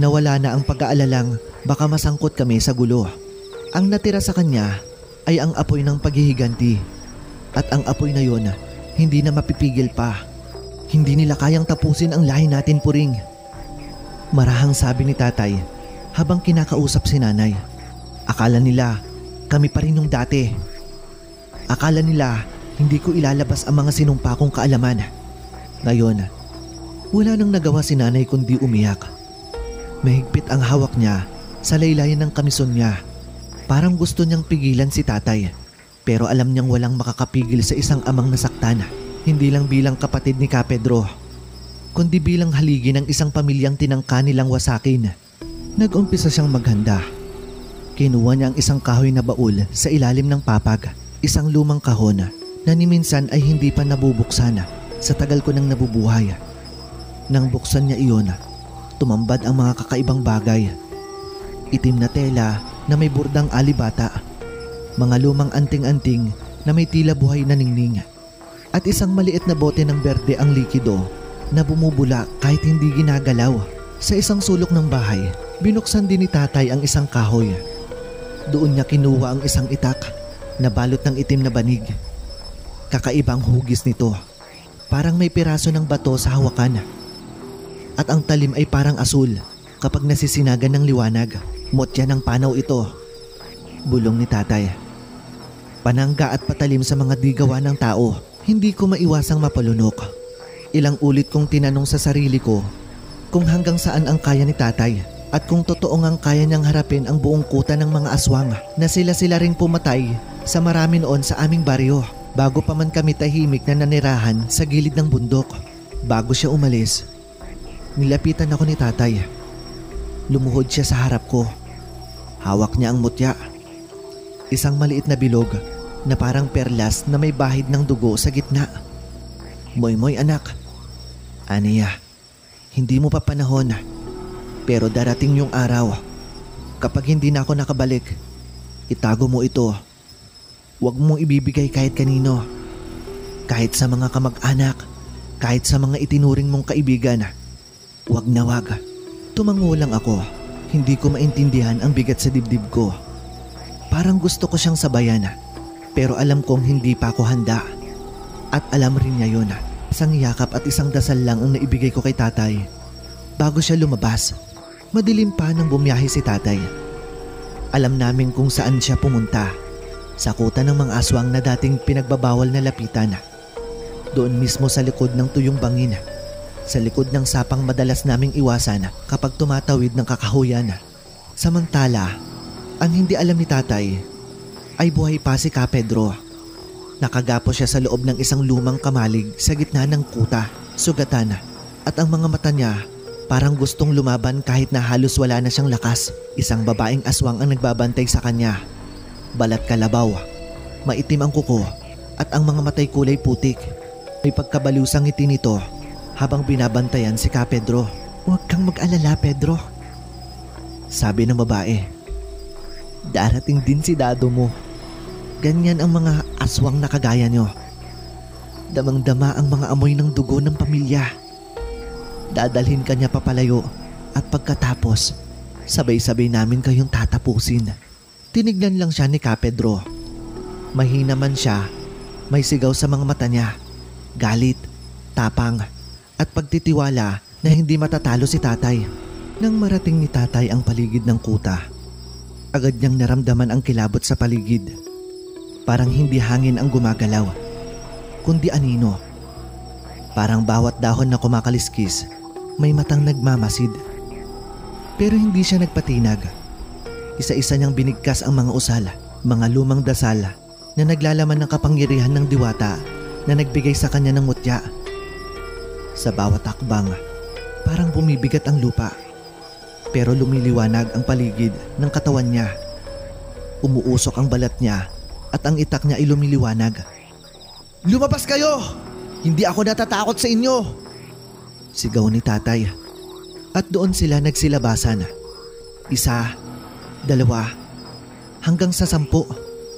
Nawala na ang pag-aalalang baka masangkot kami sa gulo. Ang natira sa kanya ay ang apoy ng paghihiganti. At ang apoy na yon, hindi na mapipigil pa. Hindi nila kayang tapusin ang lahi natin, Puring. Marahang sabi ni tatay habang kinakausap si nanay. Akala nila kami pa rin yung dati. Akala nila hindi ko ilalabas ang mga sinumpa kong kaalaman. Ngayon, wala nang nagawa si nanay kundi umiyak. Mahigpit ang hawak niya sa laylayan ng kamison niya. Parang gusto niyang pigilan si tatay. Pero alam niyang walang makakapigil sa isang amang nasaktan. Hindi lang bilang kapatid ni Ka Pedro, kundi bilang haligi ng isang pamilyang tinangka nilang wasakin. Nag-umpisa siyang maghanda. Kinuha niya ang isang kahoy na baul sa ilalim ng papag. Isang lumang kahon na ni minsan ay hindi pa nabubuksan sa tagal ko nang nabubuhay. Nang buksan niya iyon, tumambad ang mga kakaibang bagay. Itim na tela na may burdang alibata, mga lumang anting-anting na may tila buhay na ningning, at isang maliit na bote ng berde ang likido na bumubula kahit hindi ginagalaw. Sa isang sulok ng bahay, binuksan din ni tatay ang isang kahoy. Doon niya kinuha ang isang itak na balot ng itim na banig. Kakaibang hugis nito, parang may piraso ng bato sa hawakan. At ang talim ay parang asul kapag nasisinagan ng liwanag. Motya ng panaw ito, bulong ni tatay. Panangga at patalim sa mga digawa ng tao. Hindi ko maiwasang mapalunok. Ilang ulit kong tinanong sa sarili ko kung hanggang saan ang kaya ni tatay at kung totoo ngang kaya niyang harapin ang buong kuta ng mga aswang na sila-sila ring pumatay sa marami noon sa aming baryo bago pa man kami tahimik na nanirahan sa gilid ng bundok. Bago siya umalis, nilapitan ako ni tatay. Lumuhod siya sa harap ko. Hawak niya ang mutya. Isang maliit na bilog na parang perlas na may bahid ng dugo sa gitna. Moy anak. Aniya, hindi mo pa panahon. Pero darating yung araw. Kapag hindi na ako nakabalik, itago mo ito. Huwag mong ibibigay kahit kanino. Kahit sa mga kamag-anak, kahit sa mga itinuring mong kaibigan. Huwag na wag. Tumango lang ako. Hindi ko maintindihan ang bigat sa dibdib ko. Parang gusto ko siyang sabayan. Pero alam kong hindi pa ako handa. At alam rin niya yun. Isang yakap at isang dasal lang ang naibigay ko kay tatay. Bago siya lumabas, madilim pa nang bumiyahe si tatay. Alam namin kung saan siya pumunta. Sa kuta ng mga aswang na dating pinagbabawal na lapitan. Doon mismo sa likod ng tuyong bangin. Sa likod ng sapang madalas naming iwasan kapag tumatawid ng kakahuyan. Samantala, ang hindi alam ni tatay ay buhay pa si Ka Pedro. Nakagapo siya sa loob ng isang lumang kamalig sa gitna ng kuta, sugatan, at ang mga mata niya parang gustong lumaban kahit na halos wala na siyang lakas. Isang babaeng aswang ang nagbabantay sa kanya. Balat kalabaw, maitim ang kuko at ang mga matay kulay putik. May pagkabalusang ngiti nito habang binabantayan si Ka Pedro. Huwag kang mag-alala, Pedro, sabi ng babae. Darating din si dado mo. Ganyan ang mga aswang na kagaya nyo. Damang-dama ang mga amoy ng dugo ng pamilya. Dadalhin ka niya papalayo at pagkatapos, sabay-sabay namin kayong tatapusin. Tinignan lang siya ni Ka Pedro. Mahina man siya, may sigaw sa mga mata niya. Galit, tapang, at pagtitiwala na hindi matatalo si tatay. Nang marating ni tatay ang paligid ng kuta, agad niyang naramdaman ang kilabot sa paligid. Parang hindi hangin ang gumagalaw, kundi anino. Parang bawat dahon na kumakaliskis, may matang nagmamasid. Pero hindi siya nagpatinag. Isa-isa niyang binigkas ang mga usal, mga lumang dasal na naglalaman ng kapangyarihan ng diwata na nagbigay sa kanya ng mutya. Sa bawat hakbang, Parang bumibigat ang lupa. Pero lumiliwanag ang paligid ng katawan niya. Umuusok ang balat niya at ang itak niya ay lumiliwanag. "Lumabas kayo! Hindi ako natatakot sa inyo!" sigaw ni tatay. At doon sila nagsilabasan. 1, 2, hanggang sa 10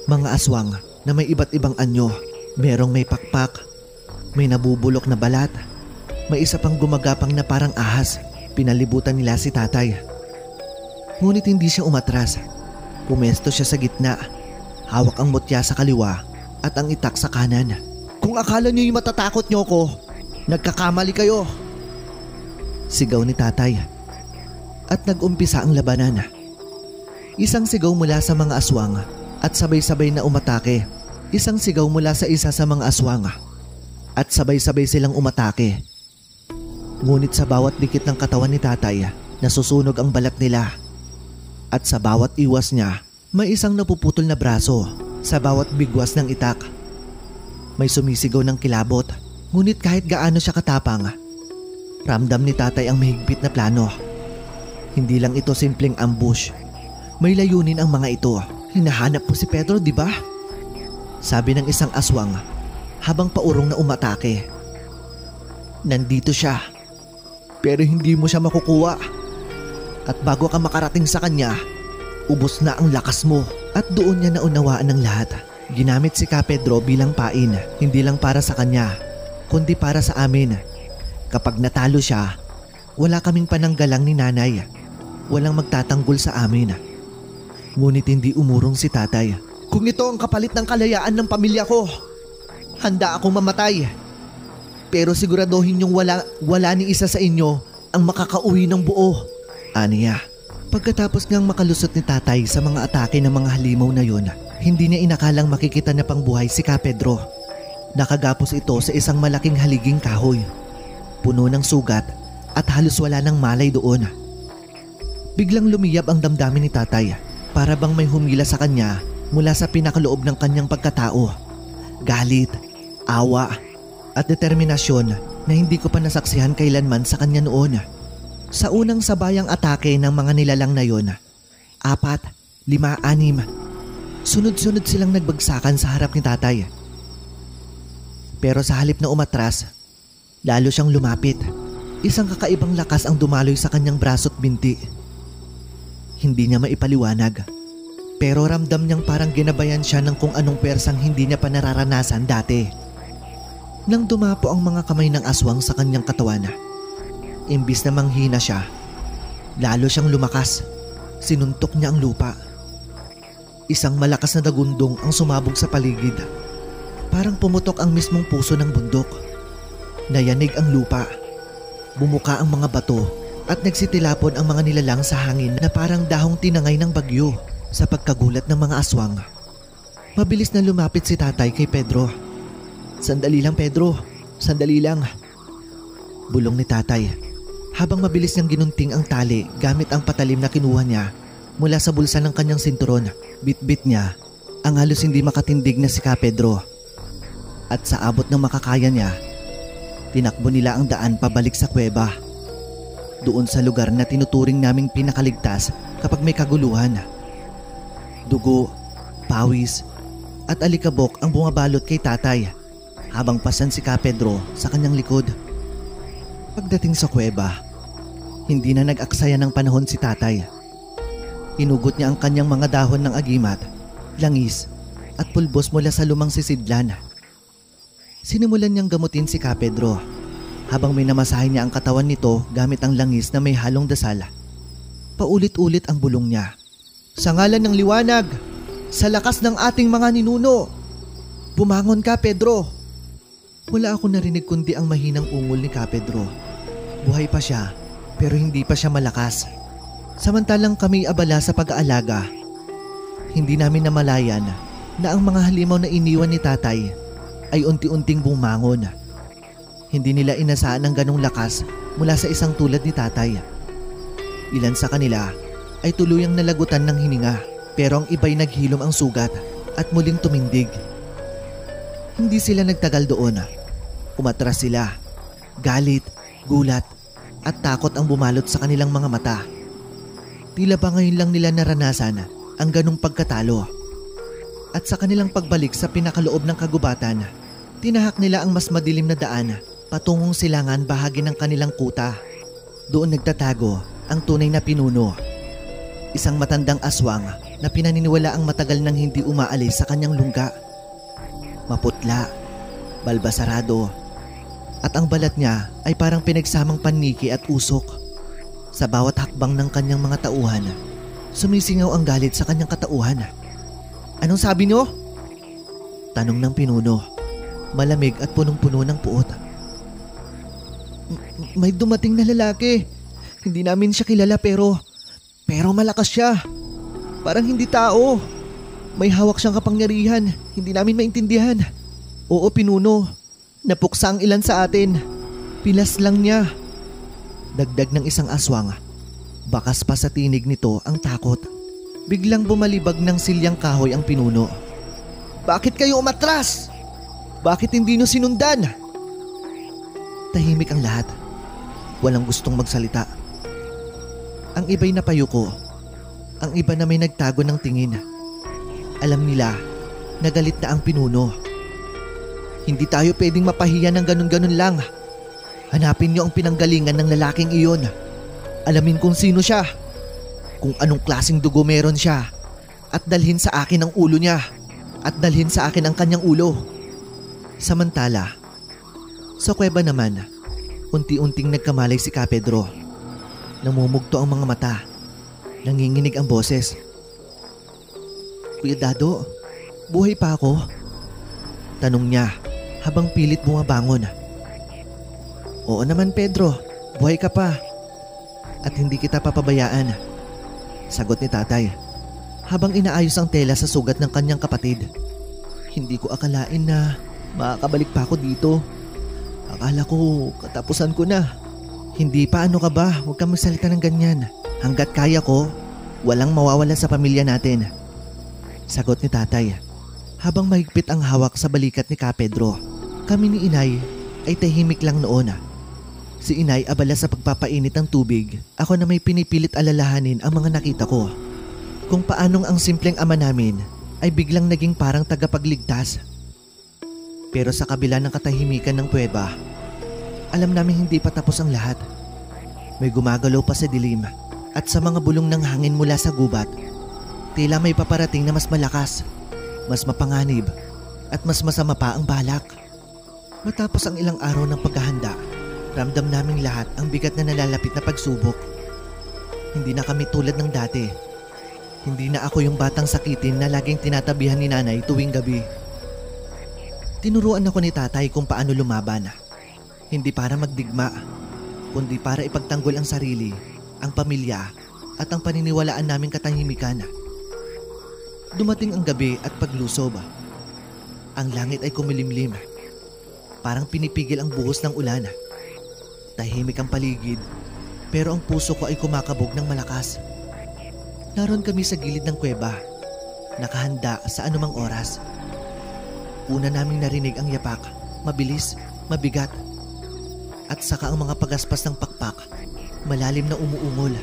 mga aswang na may iba't ibang anyo. Merong may pakpak, may nabubulok na balat, may isa pang gumagapang na parang ahas. Pinalibutan nila si tatay. Ngunit hindi siya umatras. Pumesto siya sa gitna. Hawak ang mutya sa kaliwa at ang itak sa kanan. "Kung akala niyo'y matatakot niyo ko, nagkakamali kayo!" sigaw ni tatay. At nag-umpisa ang labanan. Isang sigaw mula sa mga aswang at sabay-sabay na umatake. Isang sigaw mula sa isa sa mga aswang at sabay-sabay silang umatake. Ngunit sa bawat dikit ng katawan ni tatay, nasusunog ang balat nila. At sa bawat iwas niya, may isang napuputol na braso. Sa bawat bigwas ng itak, may sumisigaw ng kilabot. Ngunit kahit gaano siya katapang, ramdam ni tatay ang mahigpit na plano. Hindi lang ito simpleng ambush. May layunin ang mga ito. "Hinahanap po si Pedro, di ba?" sabi ng isang aswang habang paurong na umatake. "Nandito siya. Pero hindi mo siya makukuha. At bago ka makarating sa kanya, ubos na ang lakas mo." At doon niya naunawaan ng lahat. Ginamit si Ka Pedro bilang pain, hindi lang para sa kanya, kundi para sa amin. Kapag natalo siya, wala kaming pananggalang ni nanay. Walang magtatanggol sa amin. Ngunit hindi umurong si tatay. "Kung ito ang kapalit ng kalayaan ng pamilya ko, handa akong mamatay. Pero siguraduhin niyong wala ni isa sa inyo ang makakauwi ng buo," aniya. Pagkatapos ngang makalusot ni tatay sa mga atake ng mga halimaw na yun, hindi niya inakalang makikita na pangbuhay si Ka Pedro. Nakagapos ito sa isang malaking haliging kahoy, puno ng sugat at halos wala ng malay doon. Biglang lumiyab ang damdamin ni tatay, para bang may humila sa kanya mula sa pinakaloob ng kanyang pagkatao. Galit, awa at determinasyon na hindi ko pa nasaksihan kailanman sa kanya noon. Sa unang sabayang atake ng mga nilalang na yon, 4, 5, 6, sunod-sunod silang nagbagsakan sa harap ni tatay. Pero sa halip na umatras, lalo siyang lumapit. Isang kakaibang lakas ang dumaloy sa kanyang braso't binti. Hindi niya maipaliwanag, pero ramdam niyang parang ginabayan siya ng kung anong persang hindi niya pa nararanasan dati. Nang dumapo ang mga kamay ng aswang sa kanyang katawan, imbis na manghina siya, lalo siyang lumakas. Sinuntok niya ang lupa. Isang malakas na dagundong ang sumabog sa paligid. Parang pumutok ang mismong puso ng bundok. Nayanig ang lupa. Bumuka ang mga bato at nagsitilapon ang mga nilalang sa hangin na parang dahong tinangay ng bagyo. Sa pagkagulat ng mga aswang, mabilis na lumapit si tatay kay Pedro. "Sandali lang, Pedro. Sandali lang," bulong ni tatay, habang mabilis niyang ginunting ang tali gamit ang patalim na kinuha niya mula sa bulsa ng kanyang sinturon. Bit-bit niya ang halos hindi makatindig na si Ka Pedro. At sa abot ng makakaya niya, tinakbo nila ang daan pabalik sa kuweba. Doon sa lugar na tinuturing naming pinakaligtas kapag may kaguluhan. Dugo, pawis at alikabok ang bumabalot kay tatay habang pasan si Ka Pedro sa kanyang likod. Pagdating sa kuweba, hindi na nag-aksaya ng panahon si tatay. Hinugot niya ang kanyang mga dahon ng agimat, langis at pulbos mula sa lumang sisidlan. Sinimulan niyang gamutin si Ka Pedro habang minamasahe niya ang katawan nito gamit ang langis na may halong dasal. Paulit-ulit ang bulong niya. "Sa ngalan ng liwanag, sa lakas ng ating mga ninuno, bumangon ka, Pedro!" Wala akong narinig kundi ang mahinang ungol ni Ka Pedro. Buhay pa siya, pero hindi pa siya malakas. Samantalang kami abala sa pag-aalaga, hindi namin namalayan na ang mga halimaw na iniwan ni tatay ay unti-unting bumangon. Hindi nila inasahan ng ganong lakas mula sa isang tulad ni tatay. Ilan sa kanila ay tuluyang nalagutan ng hininga, pero ang iba'y naghilom ang sugat at muling tumindig. Hindi sila nagtagal doon. Umatras sila. Galit, gulat at takot ang bumalot sa kanilang mga mata. Tila ba ngayon lang nila naranasan ang ganong pagkatalo. At sa kanilang pagbalik sa pinakaloob ng kagubatan, tinahak nila ang mas madilim na daan patungong silangan bahagi ng kanilang kuta. Doon nagtatago ang tunay na pinuno. Isang matandang aswang na pinaniniwala ang matagal nang hindi umaalis sa kanyang lungga. Maputla, balbasarado, at ang balat niya ay parang pinagsamang paniki at usok. Sa bawat hakbang ng kanyang mga tauhan, sumisingaw ang galit sa kanyang katauhan. "Anong sabi niyo?" tanong ng pinuno, malamig at punong-puno ng puot. "May dumating na lalaki. Hindi namin siya kilala pero malakas siya. Parang hindi tao. May hawak siyang kapangyarihan. Hindi namin maintindihan." "Oo, pinuno. Napuksa ang ilan sa atin. Pilas lang niya." Dagdag ng isang aswang. Bakas pa sa tinig nito ang takot. Biglang bumalibag ng silyang kahoy ang pinuno. "Bakit kayo umatras? Bakit hindi niyo sinundan?" Tahimik ang lahat. Walang gustong magsalita. Ang iba'y napayuko. Ang iba na may nagtago ng tingin. Alam nila na galit na ang pinuno. "Hindi tayo pwedeng mapahiya ng ganun-ganun lang. Hanapin niyo ang pinanggalingan ng lalaking iyon. Alamin kung sino siya, kung anong klaseng dugo meron siya, at dalhin sa akin ang ulo niya, at dalhin sa akin ang kanyang ulo." Samantala, sa kuweba naman, unti-unting nagkamalay si Kapedro. Namumugto ang mga mata. Nanginginig ang boses. "Kuya Dado, buhay pa ako?" tanong niya habang pilit bumabangon. "Oo naman, Pedro, buhay ka pa. At hindi kita papabayaan," sagot ni tatay habang inaayos ang tela sa sugat ng kanyang kapatid. "Hindi ko akalain na makakabalik pa ako dito. Akala ko katapusan ko na." "Hindi pa, ano ka ba? Huwag kang magsalita ng ganyan. Hanggat kaya ko, walang mawawala sa pamilya natin," sagot ni tatay habang mahigpit ang hawak sa balikat ni Kapedro. Kami ni Inay ay tahimik lang noon. Si Inay abala sa pagpapainit ng tubig. Ako na may pinipilit alalahanin ang mga nakita ko. Kung paanong ang simpleng ama namin ay biglang naging parang tagapagligtas. Pero sa kabila ng katahimikan ng kuweba, alam namin hindi pa tapos ang lahat. May gumagalaw pa sa dilim at sa mga bulong ng hangin mula sa gubat. Tila may paparating na mas malakas, mas mapanganib, at mas masama pa ang balak. Matapos ang ilang araw ng paghahanda, ramdam naming lahat ang bigat na nalalapit na pagsubok. Hindi na kami tulad ng dati. Hindi na ako yung batang sakitin na laging tinatabihan ni nanay tuwing gabi. Tinuruan ako ni tatay kung paano lumaban. Hindi para magdigma, kundi para ipagtanggol ang sarili, ang pamilya, at ang paniniwalaan naming katahimikan. Dumating ang gabi at paglusob. Ang langit ay kumilimlim. Parang pinipigil ang buhos ng ulan. Tahimik ang paligid, pero ang puso ko ay kumakabog ng malakas. Naroon kami sa gilid ng kuweba, nakahanda sa anumang oras. Una naming narinig ang yapak, mabilis, mabigat, at saka ang mga pagaspas ng pakpak, malalim na umuungol.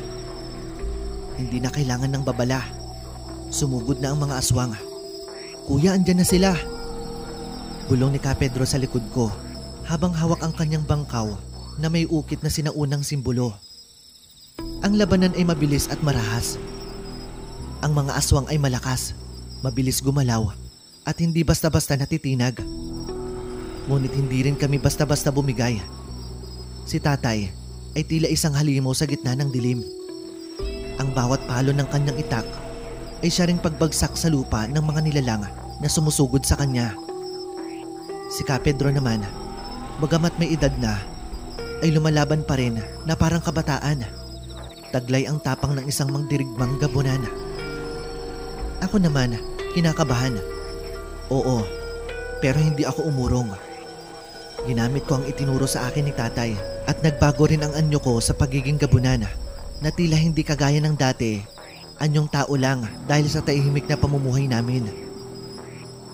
Hindi na kailangan ng babala. Sumugod na ang mga aswang. "Kuya, andyan na sila," bulong ni Kapedro sa likod ko habang hawak ang kanyang bangkaw na may ukit na sinaunang simbolo. Ang labanan ay mabilis at marahas. Ang mga aswang ay malakas, mabilis gumalaw, at hindi basta-basta natitinag. Ngunit hindi rin kami basta-basta bumigay. Si tatay ay tila isang halimaw sa gitna ng dilim. Ang bawat palo ng kanyang itak ay siya ring pagbagsak sa lupa ng mga nilalang na sumusugod sa kanya. Si Kapedro naman, bagamat may edad na, ay lumalaban pa rin na parang kabataan. Taglay ang tapang ng isang mangdirigmang gabunan. Ako naman, kinakabahan. Oo, pero hindi ako umurong. Ginamit ko ang itinuro sa akin ni tatay at nagbago rin ang anyo ko sa pagiging gabunan na tila hindi kagaya ng dati, anyong tao lang dahil sa tahimik na pamumuhay namin.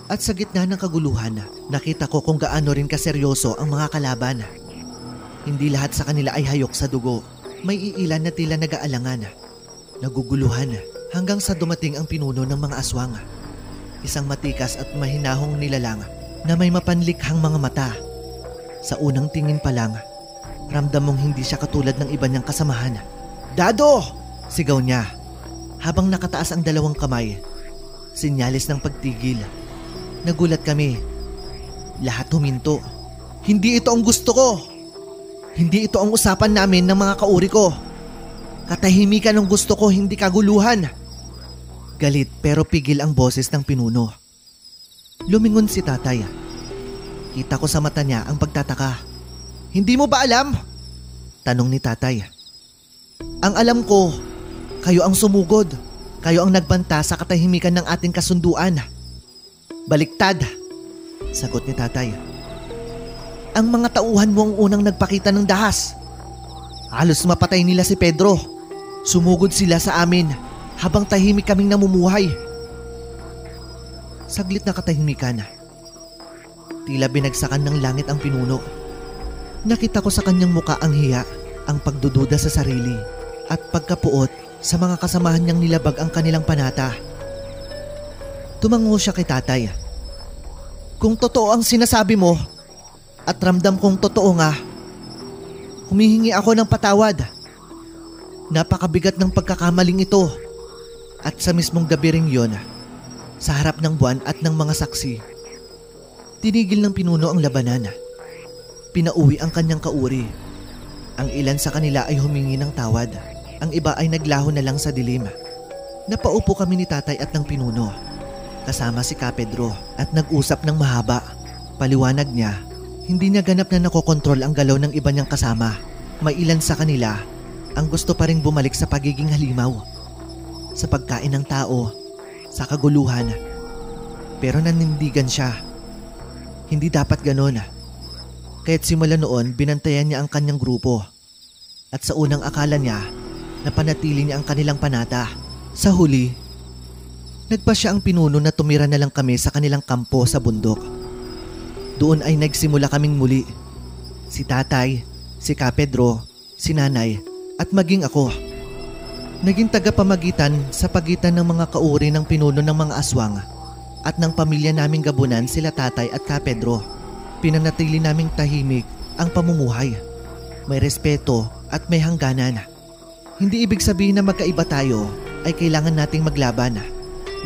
At sa gitna ng kaguluhan, nakita ko kung gaano rin kaseryoso ang mga kalaban. Hindi lahat sa kanila ay hayok sa dugo. May iilan na tila nag-aalangan, naguguluhan, hanggang sa dumating ang pinuno ng mga aswang. Isang matikas at mahinahong nilalang na may mapanlikhang mga mata. Sa unang tingin pa lang, ramdam mong hindi siya katulad ng iba niyang kasamahan. "Dado!" sigaw niya habang nakataas ang dalawang kamay. Sinyalis ng pagtigil. Nagulat kami. Lahat huminto. "Hindi ito ang gusto ko! Hindi ito ang usapan namin ng mga kauri ko. Katahimikan ang gusto ko, hindi kaguluhan." Galit pero pigil ang boses ng pinuno. Lumingon si tatay. Kita ko sa mata niya ang pagtataka. "Hindi mo ba alam?" tanong ni tatay. "Ang alam ko, kayo ang sumugod. Kayo ang nagbanta sa katahimikan ng ating kasunduan." "Baliktad," sagot ni tatay. "Ang mga tauhan mo ang unang nagpakita ng dahas. Halos mapatay nila si Pedro. Sumugod sila sa amin habang tahimik kaming namumuhay." Saglit na katahimikan. Tila binagsakan ng langit ang pinuno. Nakita ko sa kanyang muka ang hiya, ang pagdududa sa sarili, at pagkapuot sa mga kasamahan niyang nilabag ang kanilang panata. Tumango siya kay tatay. "Kung totoo ang sinasabi mo, at ramdam kong totoo nga, humihingi ako ng patawad. Napakabigat ng pagkakamaling ito. At sa mismong gabi ring yon, sa harap ng buwan at ng mga saksi, tinigil ng pinuno ang labanan. Pinauwi ang kanyang kauri. Ang ilan sa kanila ay humingi ng tawad. Ang iba ay naglaho na lang sa dilim. Napaupo kami ni tatay at ng pinuno, kasama si Kapedro, at nag-usap ng mahaba. Paliwanag niya, hindi niya ganap na nakokontrol ang galaw ng iba niyang kasama. May ilan sa kanila ang gusto pa ring bumalik sa pagiging halimaw, sa pagkain ng tao, sa kaguluhan. Pero nanindigan siya. Hindi dapat ganon. Kaya't simula noon, binantayan niya ang kanyang grupo. At sa unang akala niya, napanatili niya ang kanilang panata. Sa huli, nagpa siya ang pinuno na tumira na lang kami sa kanilang kampo sa bundok. Doon ay nagsimula kaming muli. Si tatay, si Kapedro, si nanay, at maging ako. Naging tagapamagitan sa pagitan ng mga kauri ng pinuno ng mga aswang at ng pamilya naming gabunan sila tatay at Kapedro. Pinanatili naming tahimik ang pamumuhay. May respeto at may hangganan. Hindi ibig sabihin na magkaiba tayo ay kailangan nating maglaban.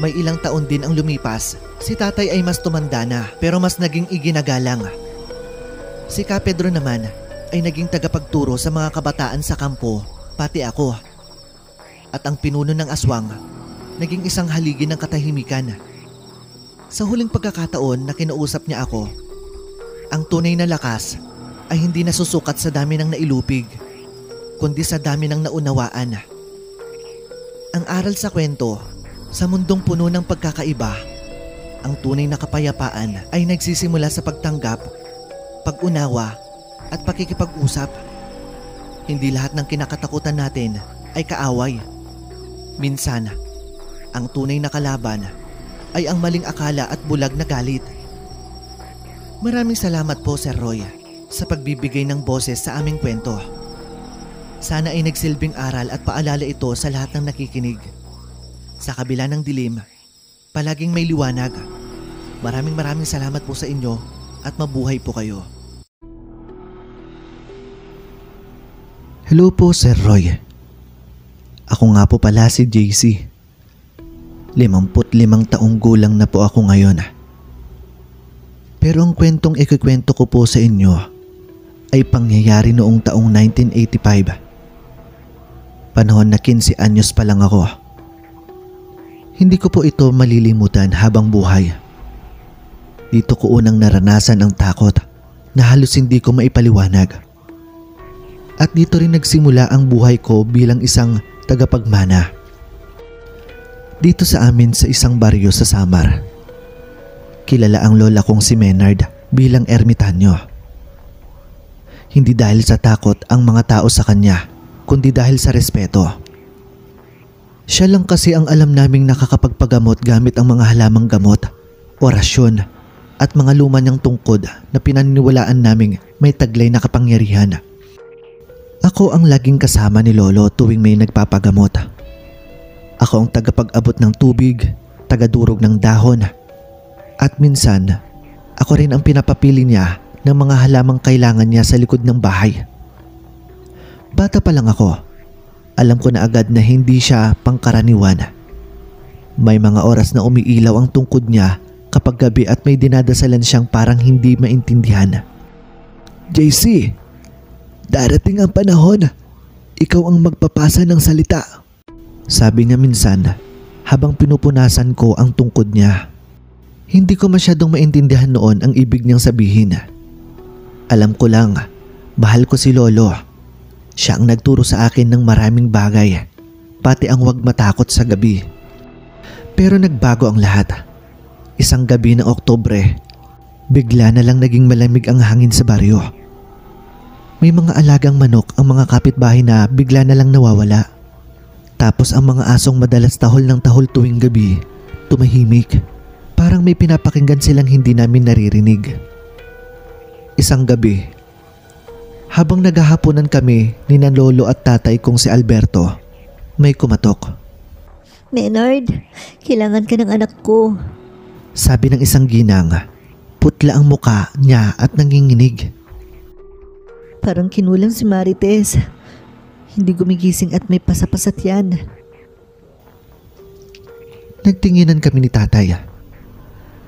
May ilang taon din ang lumipas. Si tatay ay mas tumanda na pero mas naging iginagalang. Si Kapedro naman ay naging tagapagturo sa mga kabataan sa kampo, pati ako. At ang pinuno ng aswang, naging isang haligi ng katahimikan. Sa huling pagkakataon na kinausap niya ako, ang tunay na lakas ay hindi nasusukat sa dami ng nailupig, kundi sa dami ng naunawaan. Ang aral sa kwento, sa mundong puno ng pagkakaiba, ang tunay na kapayapaan ay nagsisimula sa pagtanggap, pag-unawa, at pakikipag-usap. Hindi lahat ng kinakatakutan natin ay kaaway. Minsan, ang tunay na kalaban ay ang maling akala at bulag na galit. Maraming salamat po, Sir Roy, sa pagbibigay ng boses sa aming kwento. Sana ay nagsilbing aral at paalala ito sa lahat ng nakikinig. Sa kabila ng dilim, palaging may liwanag. Maraming salamat po sa inyo at mabuhay po kayo. Hello po, Sir Roy. Ako nga po pala si JC. 55 taong gulang na po ako ngayon. Pero ang kwentong ikikwento ko po sa inyo ay pangyayari noong taong 1985. Panahon na 15 anyos pa lang ako. Hindi ko po ito malilimutan habang buhay. Dito ko unang naranasan ang takot na halos hindi ko maipaliwanag. At dito rin nagsimula ang buhay ko bilang isang tagapagmana. Dito sa amin sa isang baryo sa Samar. Kilala ang lola kong si Menard bilang ermitanyo. Hindi dahil sa takot ang mga tao sa kanya, kundi dahil sa respeto. Siya lang kasi ang alam naming nakakapagpagamot gamit ang mga halamang gamot, orasyon, at mga luma niyang tungkod na pinaniniwalaan naming may taglay na kapangyarihan. Ako ang laging kasama ni Lolo tuwing may nagpapagamot. Ako ang tagapag-abot ng tubig, tagadurog ng dahon. At minsan, ako rin ang pinapapili niya ng mga halamang kailangan niya sa likod ng bahay. Bata pa lang ako, alam ko na agad na hindi siya pangkaraniwan. May mga oras na umiilaw ang tungkod niya kapag gabi at may dinadasalan siyang parang hindi maintindihan. JC, darating ang panahon, ikaw ang magpapasa ng salita. Sabi niya minsan habang pinupunasan ko ang tungkod niya. Hindi ko masyadong maintindihan noon ang ibig niyang sabihin. Alam ko lang, mahal ko si Lolo. Siya ang nagturo sa akin ng maraming bagay, pati ang huwag matakot sa gabi. Pero nagbago ang lahat. Isang gabi ng Oktubre, bigla na lang naging malamig ang hangin sa baryo. May mga alagang manok ang mga kapitbahay na bigla na lang nawawala. Tapos ang mga asong madalas tahol ng tahol tuwing gabi, tumahimik. Parang may pinapakinggan silang hindi namin naririnig. Isang gabi, habang naghahaponan kami ni na Lolo at tatay kong si Alberto, may kumatok. Maynard, kailangan ka ng anak ko. Sabi ng isang ginang, putla ang muka niya at nanginginig. Parang kinulang si Marites. Hindi gumigising at may pasapasat yan. Nagtinginan kami ni tatay.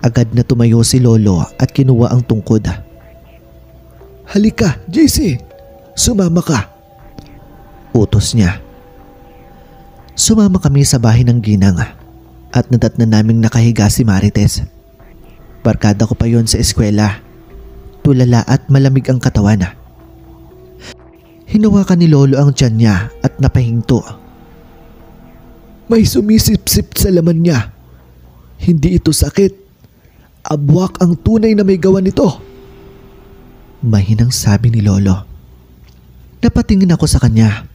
Agad na tumayo si Lolo at kinuha ang tungkod. Halika, JC. Sumama ka. Utos niya. Sumama kami sa bahay ng ginang at nadatnan naming nakahiga si Marites. Barkada ko pa yon sa eskwela. Tulala at malamig ang katawan. Hinawakan ni Lolo ang tiyan niya at napahinto. May sumisip-sip sa laman niya. Hindi ito sakit. Abwak ang tunay na may gawa nito. Mahinang sabi ni Lolo. Napatingin ako sa kanya.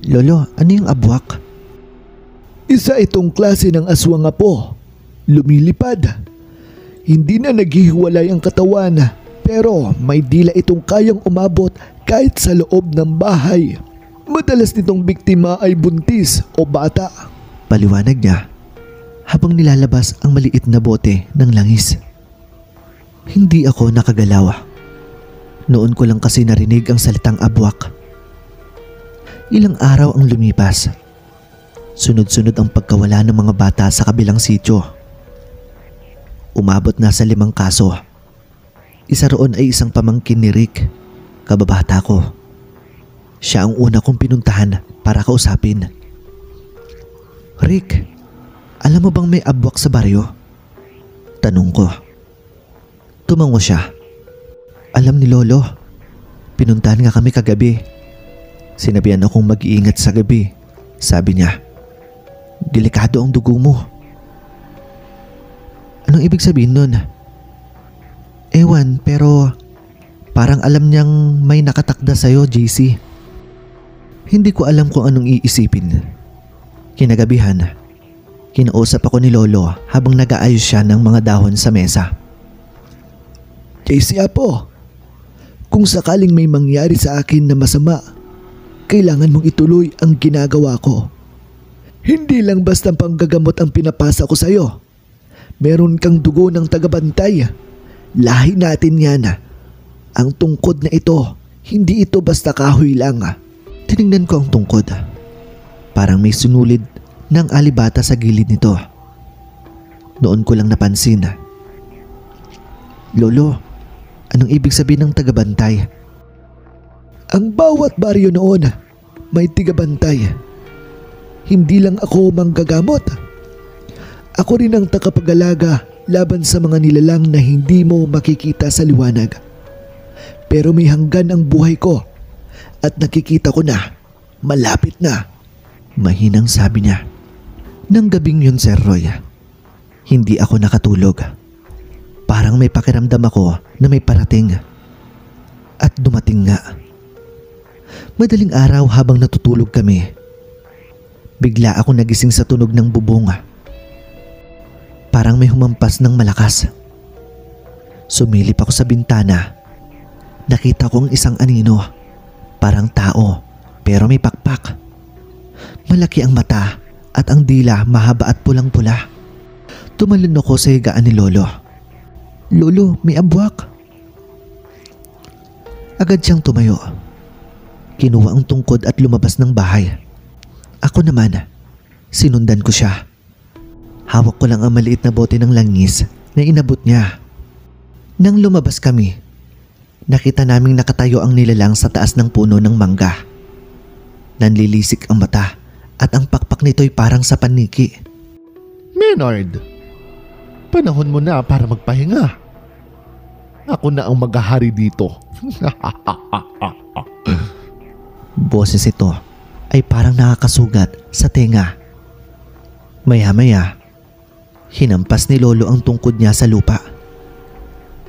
Lolo, ano yung abwak? Isa itong klase ng aswang apo. Lumilipad. Hindi na naghihiwalay ang katawan, pero may dila itong kayang umabot kahit sa loob ng bahay. Madalas nitong biktima ay buntis o bata. Paliwanag niya habang nilalabas ang maliit na bote ng langis. Hindi ako nakagalaw. Noon ko lang kasi narinig ang salitang abwak. Ilang araw ang lumipas. Sunod-sunod ang pagkawala ng mga bata sa kabilang sityo. Umabot na sa 5 kaso. Isa roon ay isang pamangkin ni Rick, kababata ko. Siya ang una kong pinuntahan para kausapin. Rick, alam mo bang may abwak sa baryo? Tanong ko. Tumango siya. Alam ni Lolo. Pinuntahan nga kami kagabi. Sinabihan akong mag-iingat sa gabi. Sabi niya, delikado ang dugo mo. Anong ibig sabihin nun? Ewan, pero parang alam niyang may nakatakda sa'yo, JC. Hindi ko alam kung anong iisipin. Kinagabihan, kinausap ako ni Lolo habang nag-aayos siya ng mga dahon sa mesa. JC Apo, kung sakaling may mangyari sa akin na masama, kailangan mong ituloy ang ginagawa ko. Hindi lang basta panggagamot ang pinapasa ko sa'yo. Meron kang dugo ng tagabantay. Lahi natin yan. Ang tungkod na ito, hindi ito basta kahoy lang. Tinignan ko ang tungkod. Parang may sunulid ng alibata sa gilid nito. Noon ko lang napansin. Lolo, anong ibig sabihin ng tagabantay? Ang bawat baryo noon may tigabantay. Hindi lang ako manggagamot. Ako rin ang takapag-alaga laban sa mga nilalang na hindi mo makikita sa liwanag. Pero may hanggan ang buhay ko at nakikita ko na, malapit na. Mahinang sabi niya. Nang gabing yun, Sir Roy, hindi ako nakatulog. Parang may pakiramdam ako na may parating. At dumating nga. Madaling araw habang natutulog kami, bigla ako nagising sa tunog ng bubong. Parang may humampas ng malakas. Sumilip ako sa bintana. Nakita ko ang isang anino. Parang tao pero may pakpak. Malaki ang mata at ang dila mahaba at pulang-pula. Tumalon ako sa higaan ni Lolo. "Lolo, may abwak." Agad siyang tumayo. Kinuha ang tungkod at lumabas ng bahay. Ako naman, sinundan ko siya. Hawak ko lang ang maliit na bote ng langis na inabot niya. Nang lumabas kami, nakita naming nakatayo ang nilalang sa taas ng puno ng mangga. Nanlilisik ang mata at ang pakpak nito'y parang sa paniki. "Maynard, panahon mo na para magpahinga. Ako na ang maghahari dito." Boses ito ay parang nakakasugat sa tenga. Maya-maya, hinampas ni Lolo ang tungkod niya sa lupa.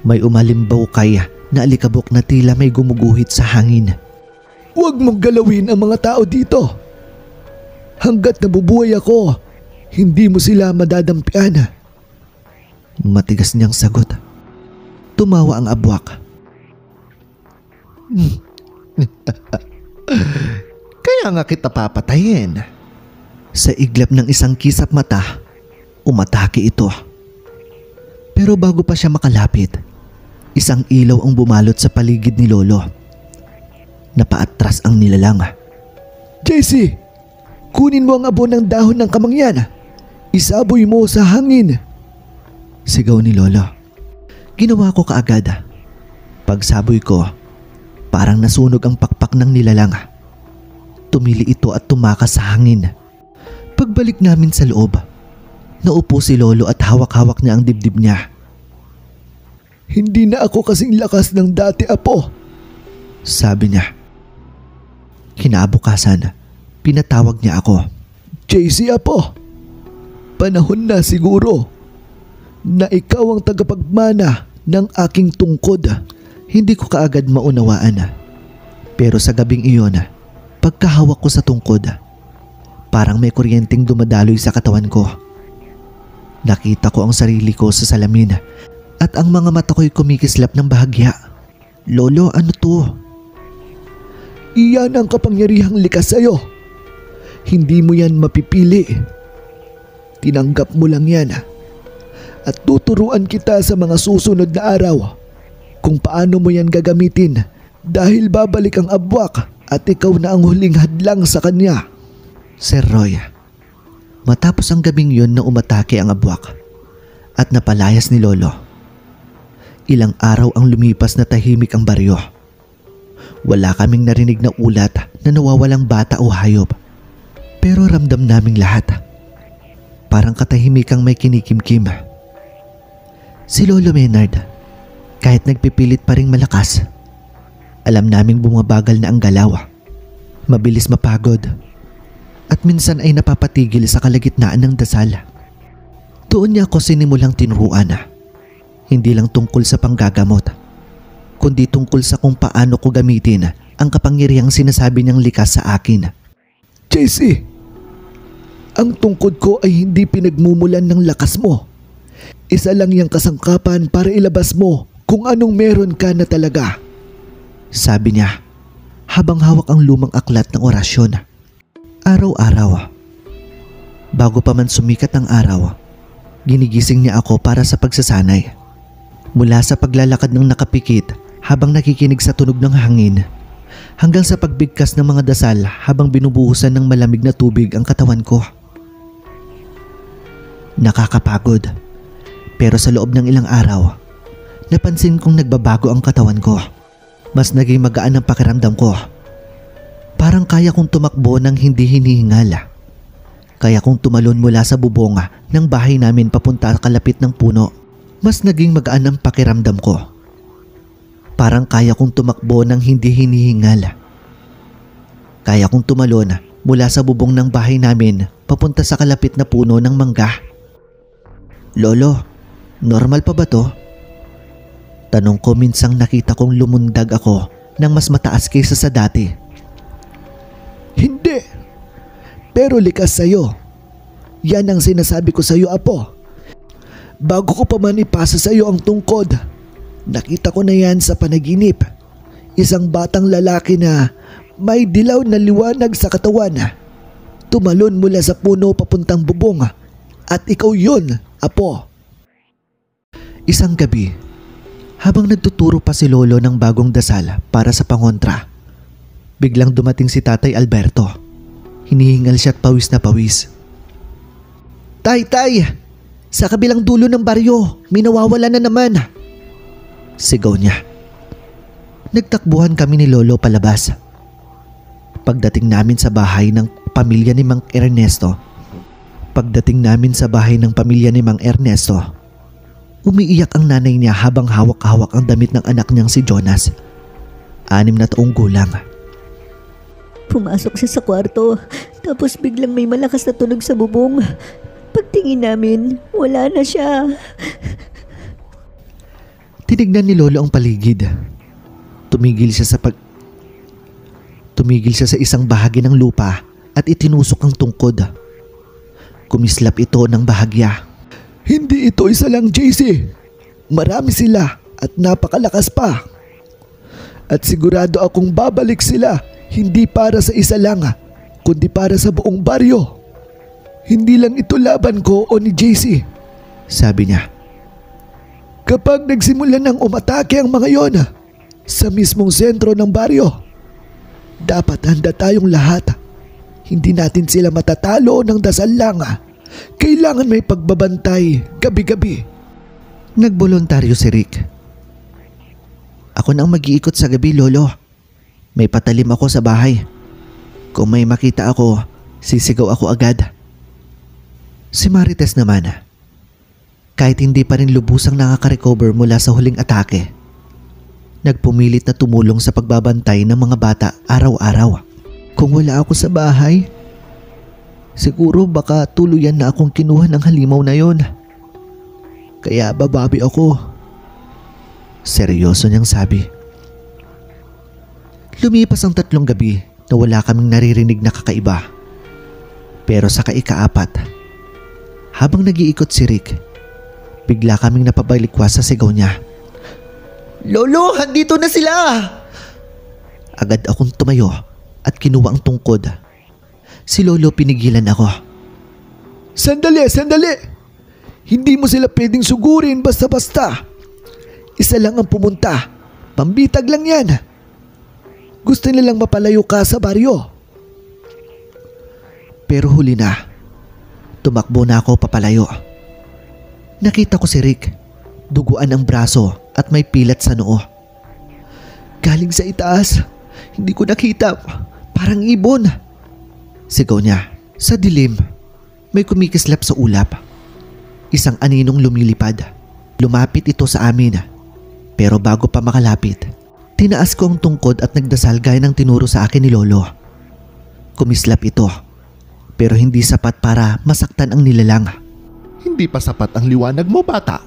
May umalimbaw kaya na alikabok na tila may gumuguhit sa hangin. "Huwag mong galawin ang mga tao dito. Hanggat nabubuhay ako, hindi mo sila madadampian." Matigas niyang sagot. Tumawa ang abwak. Kaya nga kita papatayin. Sa iglap ng isang kisap mata, umatake ito. Pero bago pa siya makalapit, isang ilaw ang bumalot sa paligid ni Lolo. Napaatras ang nilalang. "JC, kunin mo ang abo ng dahon ng kamangyan. Isaboy mo sa hangin." Sigaw ni Lolo. Ginawa ko kaagad. Pagsaboy ko, parang nasunog ang pakpak ng nilalang. Tumili ito at tumakas sa hangin. Pagbalik namin sa loob, naupo si Lolo at hawak-hawak niya ang dibdib niya. "Hindi na ako kasing lakas ng dati, apo," sabi niya. Kinabukasan, pinatawag niya ako. "JC, apo, panahon na siguro na ikaw ang tagapagmana ng aking tungkod." Hindi ko kaagad maunawaan. Pero sa gabing iyon, pagkahawak ko sa tungkod, parang may kuryenteng dumadaloy sa katawan ko. Nakita ko ang sarili ko sa salamin at ang mga mata ko'y kumikislap ng bahagya. "Lolo, ano to?" "Iyan ang kapangyarihang likas sa'yo. Hindi mo yan mapipili. Tinanggap mo lang yan. At tuturuan kita sa mga susunod na araw kung paano mo yan gagamitin, dahil babalik ang abwak at ikaw na ang huling hadlang sa kanya." Sir Roy, matapos ang gabing yun na umatake ang abwak at napalayas ni Lolo, ilang araw ang lumipas na tahimik ang baryo. Wala kaming narinig na ulat na nawawalang bata o hayop. Pero ramdam naming lahat. Parang katahimikang may kinikimkim. Si Lolo Maynard, kahit nagpipilit pa ring malakas, alam naming bumabagal na ang galaw. Mabilis mapagod. At minsan ay napapatigil sa kalagitnaan ng dasal. Doon niya ako sinimulang tinuruan. Hindi lang tungkol sa panggagamot, kundi tungkol sa kung paano ko gamitin ang kapangyarihang sinasabi niyang likas sa akin. "JC, ang tungkod ko ay hindi pinagmumulan ng lakas mo. Isa lang yung kasangkapan para ilabas mo kung anong meron ka na talaga," sabi niya habang hawak ang lumang aklat ng orasyon. Araw-araw, bago pa man sumikat ang araw, ginigising niya ako para sa pagsasanay. Mula sa paglalakad ng nakapikit habang nakikinig sa tunog ng hangin, hanggang sa pagbigkas ng mga dasal habang binubuhusan ng malamig na tubig ang katawan ko. Nakakapagod, pero sa loob ng ilang araw, napansin kong nagbabago ang katawan ko. Mas naging magaan ang pakiramdam ko. Parang kaya kong tumakbo ng hindi hinihingal. Kaya kong tumalon mula sa bubong ng bahay namin papunta kalapit ng puno. Mas naging magaan ang pakiramdam ko. Parang kaya kong tumakbo ng hindi hinihingal. Kaya kong tumalon mula sa bubong ng bahay namin papunta sa kalapit na puno ng mangga. "Lolo, normal pa ba to?" Tanong ko minsang nakita kong lumundag ako ng mas mataas kaysa sa dati. "Hindi. Pero likas sa'yo. Yan ang sinasabi ko sa'yo, apo. Bago ko pa man ipasa sa'yo ang tungkod, nakita ko na yan sa panaginip. Isang batang lalaki na May dilaw na liwanag sa katawan. Tumalon mula sa puno papuntang bubong. At ikaw yun, Apo. Isang gabi, habang nagtuturo pa si Lolo ng bagong dasal para sa pangontra, biglang dumating si Tatay Alberto. Hinihingal siya at pawis na pawis. Tay! Sa kabilang dulo ng baryo, may nawawala na naman. Sigaw niya. Nagtakbuhan kami ni Lolo palabas. Pagdating namin sa bahay ng pamilya ni Mang Ernesto, umiiyak ang nanay niya habang hawak-hawak ang damit ng anak niyang si Jonas, 6 na taong gulang. Pumasok siya sa kwarto, tapos biglang may malakas na tunog sa bubong. Pagtingin namin, wala na siya. Tinignan ni Lolo ang paligid. Tumigil siya sa isang bahagi ng lupa at itinusok ang tungkod. Kumislap ito ng bahagya. Hindi ito isa lang, JC. Marami sila at napakalakas pa. At sigurado akong babalik sila, hindi para sa isa lang, kundi para sa buong baryo. Hindi lang ito laban ko o ni JC, sabi niya. Kapag nagsimula ng umatake ang mga yon sa mismong sentro ng baryo, dapat handa tayong lahat. Hindi natin sila matatalo ng dasal lang. Kailangan may pagbabantay gabi-gabi. Nagboluntaryo si Rick. Ako na ang mag-iikot sa gabi, Lolo. May patalim ako sa bahay. Kung may makita ako, sisigaw ako agad. Si Marites naman, kahit hindi pa rin lubusang nakaka-recover mula sa huling atake, nagpumilit na tumulong sa pagbabantay ng mga bata araw-araw. Kung wala ako sa bahay, siguro baka tuluyan na akong kinuha ng halimaw na yon. Kaya bababi ako. Seryoso niyang sabi. Lumipas ang 3 gabi na wala kaming naririnig na kakaiba. Pero sa ika-4, habang nag-iikot si Rick, bigla kaming napabalikwas sa sigaw niya. Lolo, handito na sila! Agad akong tumayo at kinuha ang tungkod. Si Lolo pinigilan ako. Sandali! Hindi mo sila pwedeng sugurin basta-basta. Isa lang ang pumunta. Pambitag lang yan. Gusto nilang mapalayo ka sa baryo. Pero huli na. Tumakbo na ako papalayo. Nakita ko si Rick. Duguan ang braso at may pilat sa noo. Galing sa itaas. Hindi ko nakita. Parang ibon. Sigaw niya. Sa dilim, may kumikislap sa ulap. Isang aninong lumilipad. Lumapit ito sa amin. Pero bago pa makalapit, tinaas ko ang tungkod at nagdasal gaya ng tinuro sa akin ni Lolo. Kumislap ito. Pero hindi sapat para masaktan ang nilalang. Hindi pa sapat ang liwanag mo, bata.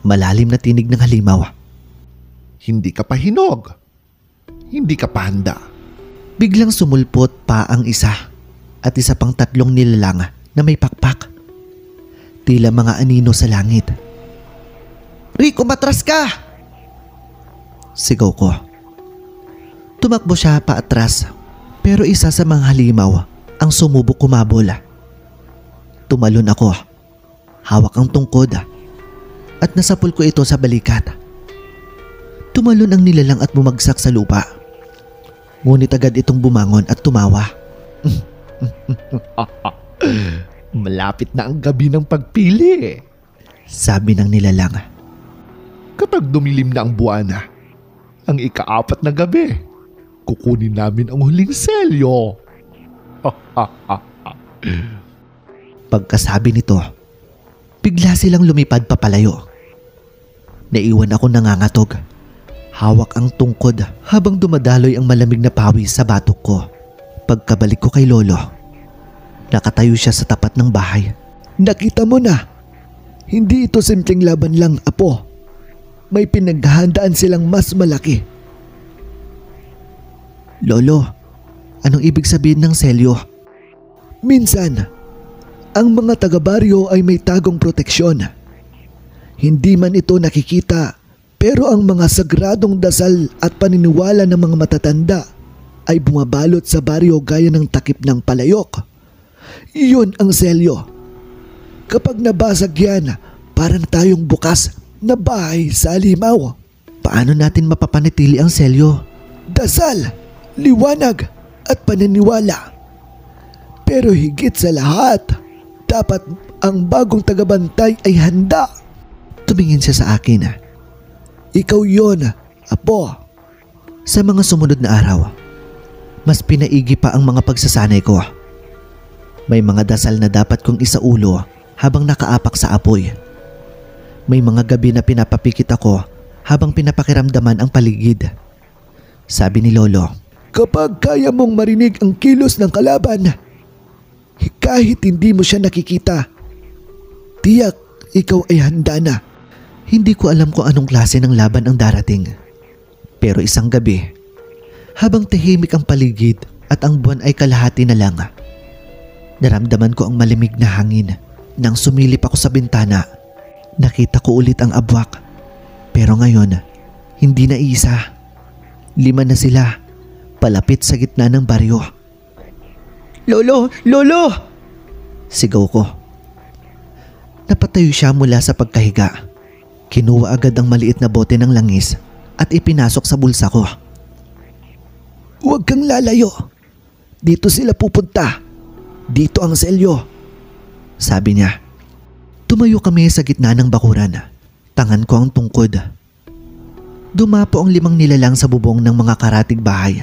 Malalim na tinig ng halimaw. Hindi ka pa hinog. Hindi ka pa handa. Biglang sumulpot pa ang isa at isa pang 3 nilalang na may pakpak. Tila mga anino sa langit. Rick, umatras ka! Sigaw ko. Tumakbo siya paatras, pero isa sa mga halimaw ang sumubok kumabol. Tumalon ako. Hawak ang tungkod at nasapul ko ito sa balikat. Tumalon ang nilalang at bumagsak sa lupa. Ngunit agad itong bumangon at tumawa. Malapit na ang gabi ng pagpili, sabi ng nilalang. Kapag dumilim na ang buwan, ang ika-4 na gabi, kukunin namin ang huling selyo. Pagkasabi nito, bigla silang lumipad papalayo. Naiwan ako nangangatog. Hawak ang tungkod habang dumadaloy ang malamig na pawis sa batok ko. Pagkabalik ko kay Lolo, nakatayo siya sa tapat ng bahay. Nakita mo na, hindi ito simpleng laban lang, Apo. May pinaghahandaan silang mas malaki. Lolo, anong ibig sabihin ng selyo? Minsan, ang mga taga-baryo ay may tagong proteksyon. Hindi man ito nakikita, pero ang mga sagradong dasal at paniniwala ng mga matatanda ay bumabalot sa baryo gaya ng takip ng palayok. Iyon ang selyo. Kapag nabasag yan, para na tayong bukas na bahay sa halimaw. Paano natin mapapanatili ang selyo? Dasal, liwanag at paniniwala. Pero higit sa lahat, dapat ang bagong tagabantay ay handa. Tumingin siya sa akin. Ikaw yon, Apo. Sa mga sumunod na araw, mas pinaigi pa ang mga pagsasanay ko. May mga dasal na dapat kong isaulo habang nakaapak sa apoy. May mga gabi na pinapapikit ako habang pinapakiramdaman ang paligid. Sabi ni Lolo, kapag kaya mong marinig ang kilos ng kalaban, kahit hindi mo siya nakikita, tiyak ikaw ay handa na. Hindi ko alam kung anong klase ng laban ang darating. Pero isang gabi, habang tahimik ang paligid at ang buwan ay kalahati na lang, naramdaman ko ang malamig na hangin. Nang sumilip ako sa bintana, nakita ko ulit ang abwak. Pero ngayon, hindi na isa. 5 na sila, palapit sa gitna ng baryo. Lolo! Lolo! Sigaw ko. Napatayo siya mula sa pagkahiga. Kinuha agad ang maliit na bote ng langis at ipinasok sa bulsa ko. Huwag kang lalayo. Dito sila pupunta. Dito ang selyo. Sabi niya. Tumayo kami sa gitna ng bakuran. Tangan ko ang tungkod. Dumapo ang 5 nilalang sa bubong ng mga karatig bahay.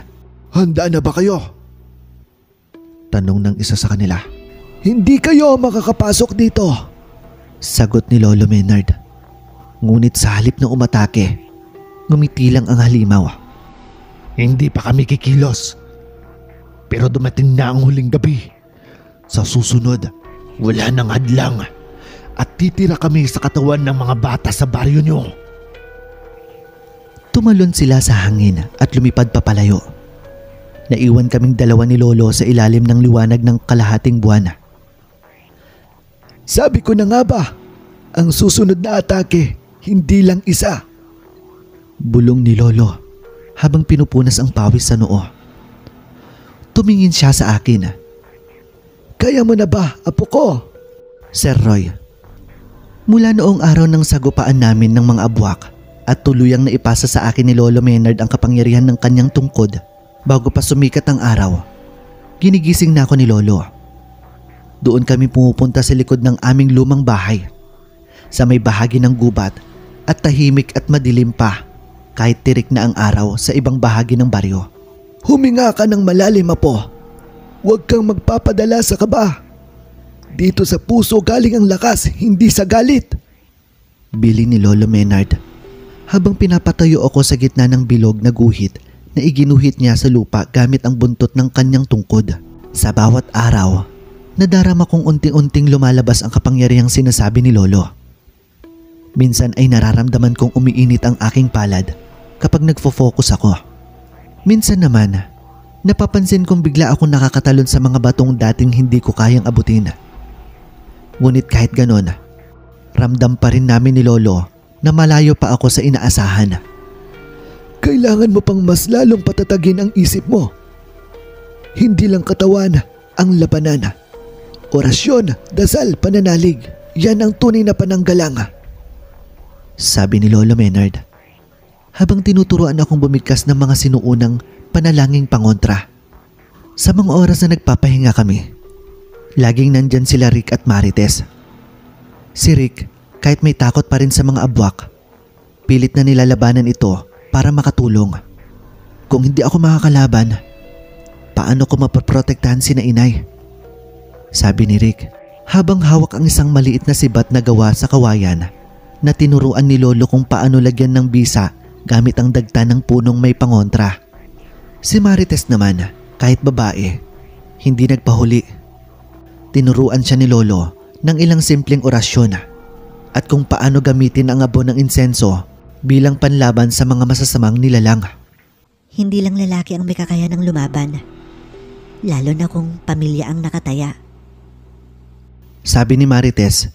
Handa na ba kayo? Tanong ng isa sa kanila. Hindi kayo makakapasok dito. Sagot ni Lolo Maynard. Ngunit sa halip na umatake, ngumiti lang ang halimaw. Hindi pa kami kikilos. Pero dumating na ang huling gabi. Sa susunod, wala nang hadlang. At titira kami sa katawan ng mga bata sa baryo nyo. Tumalon sila sa hangin at lumipad papalayo. Naiwan kaming 2 ni Lolo sa ilalim ng liwanag ng kalahating buwan. Sabi ko na nga ba, ang susunod na atake, hindi lang isa. Bulong ni Lolo habang pinupunas ang pawis sa noo. Tumingin siya sa akin. Kaya mo na ba, Apo ko? Sir Roy, mula noong araw ng sagupaan namin ng mga abwak at tuluyang naipasa sa akin ni Lolo Maynard ang kapangyarihan ng kanyang tungkod bago pa sumikat ang araw, ginigising na ako ni Lolo. Doon kami pumupunta sa likod ng aming lumang bahay, sa may bahagi ng gubat at tahimik at madilim pa kahit tirik na ang araw sa ibang bahagi ng baryo. Huminga ka ng malalim, Apo. Huwag kang magpapadala sa kaba. Dito sa puso galing ang lakas, hindi sa galit. Bili ni Lolo Maynard habang pinapatayo ako sa gitna ng bilog na guhit na iginuhit niya sa lupa gamit ang buntot ng kanyang tungkod. Sa bawat araw, nadarama kong unti-unting lumalabas ang kapangyarihang sinasabi ni Lolo. Minsan ay nararamdaman kong umiinit ang aking palad kapag nagfo-focus ako. Minsan naman, napapansin kong bigla akong nakakatalon sa mga batong dating hindi ko kayang abutin. Ngunit kahit ganon, ramdam pa rin namin ni Lolo na malayo pa ako sa inaasahan. Kailangan mo pang mas lalong patatagin ang isip mo. Hindi lang katawan ang labanan. Orasyon, dasal, pananalig, yan ang tunay na pananggalang. Sabi ni Lolo Maynard habang tinuturuan akong bumigkas ng mga sinuunang panalangin pangontra. Sa mga oras na nagpapahinga kami, laging nandyan sila Rick at Marites. Si Rick, kahit may takot pa rin sa mga abwak, pilit na nilalabanan ito para makatulong. Kung hindi ako makakalaban, paano ko mapaprotektahan sina inay? Sabi ni Rick habang hawak ang isang maliit na sibat na gawa sa kawayan na tinuruan ni Lolo kung paano lagyan ng bisa gamit ang dagta ng punong may pangontra. Si Marites naman, kahit babae, hindi nagpahuli. Tinuruan siya ni Lolo ng ilang simpleng orasyon at kung paano gamitin ang abo ng insenso bilang panlaban sa mga masasamang nilalang. Hindi lang lalaki ang may kakayanang lumaban, lalo na kung pamilya ang nakataya. Sabi ni Marites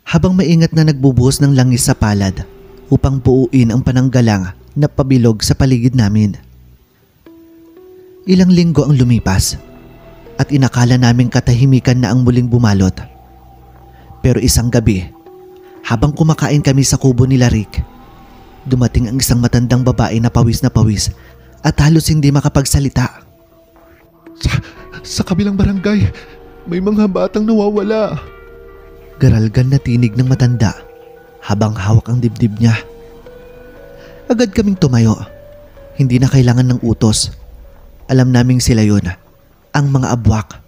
habang maingat na nagbubuhos ng langis sa palad upang buuin ang pananggalang na pabilog sa paligid namin. Ilang linggo ang lumipas at inakala naming katahimikan na ang muling bumalot. Pero isang gabi, habang kumakain kami sa kubo nila Rick, dumating ang isang matandang babae na pawis at halos hindi makapagsalita. Sa kabilang barangay, may mga batang nawawala. Garalgan na tinig ng matanda habang hawak ang dibdib niya. Agad kaming tumayo. Hindi na kailangan ng utos. Alam naming sila yun, ang mga abwak.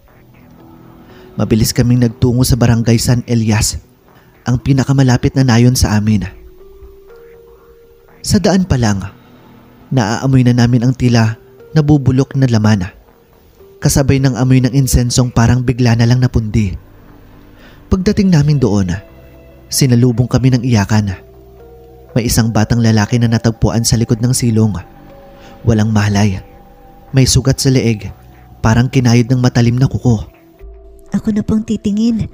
Mabilis kaming nagtungo sa barangay San Elias, ang pinakamalapit na nayon sa amin. Sa daan pa lang, naaamoy na namin ang tila nabubulok na laman. Kasabay ng amoy ng insensong parang bigla na lang napundi. Pagdating namin doon, sinalubong kami ng iyakan. May isang batang lalaki na natagpuan sa likod ng silong. Walang malay. May sugat sa leeg, parang kinayod ng matalim na kuko. Ako na pong titingin.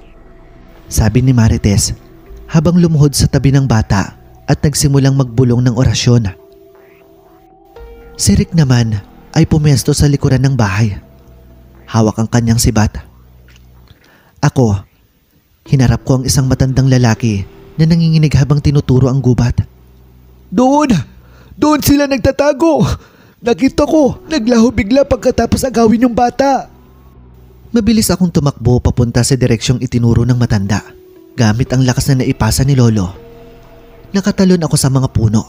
Sabi ni Marites habang lumuhod sa tabi ng bata at nagsimulang magbulong ng orasyon. Si Rick naman ay pumesto sa likuran ng bahay. Hawak ang kanyang sibat. Ako, hinarap ko ang isang matandang lalaki na nanginginig habang tinuturo ang gubat. Doon! Doon sila nagtatago! Nakita ko, naglaho bigla pagkatapos agawin yung bata. Mabilis akong tumakbo papunta sa direksyong itinuro ng matanda, gamit ang lakas na naipasa ni Lolo. Nakatalon ako sa mga puno,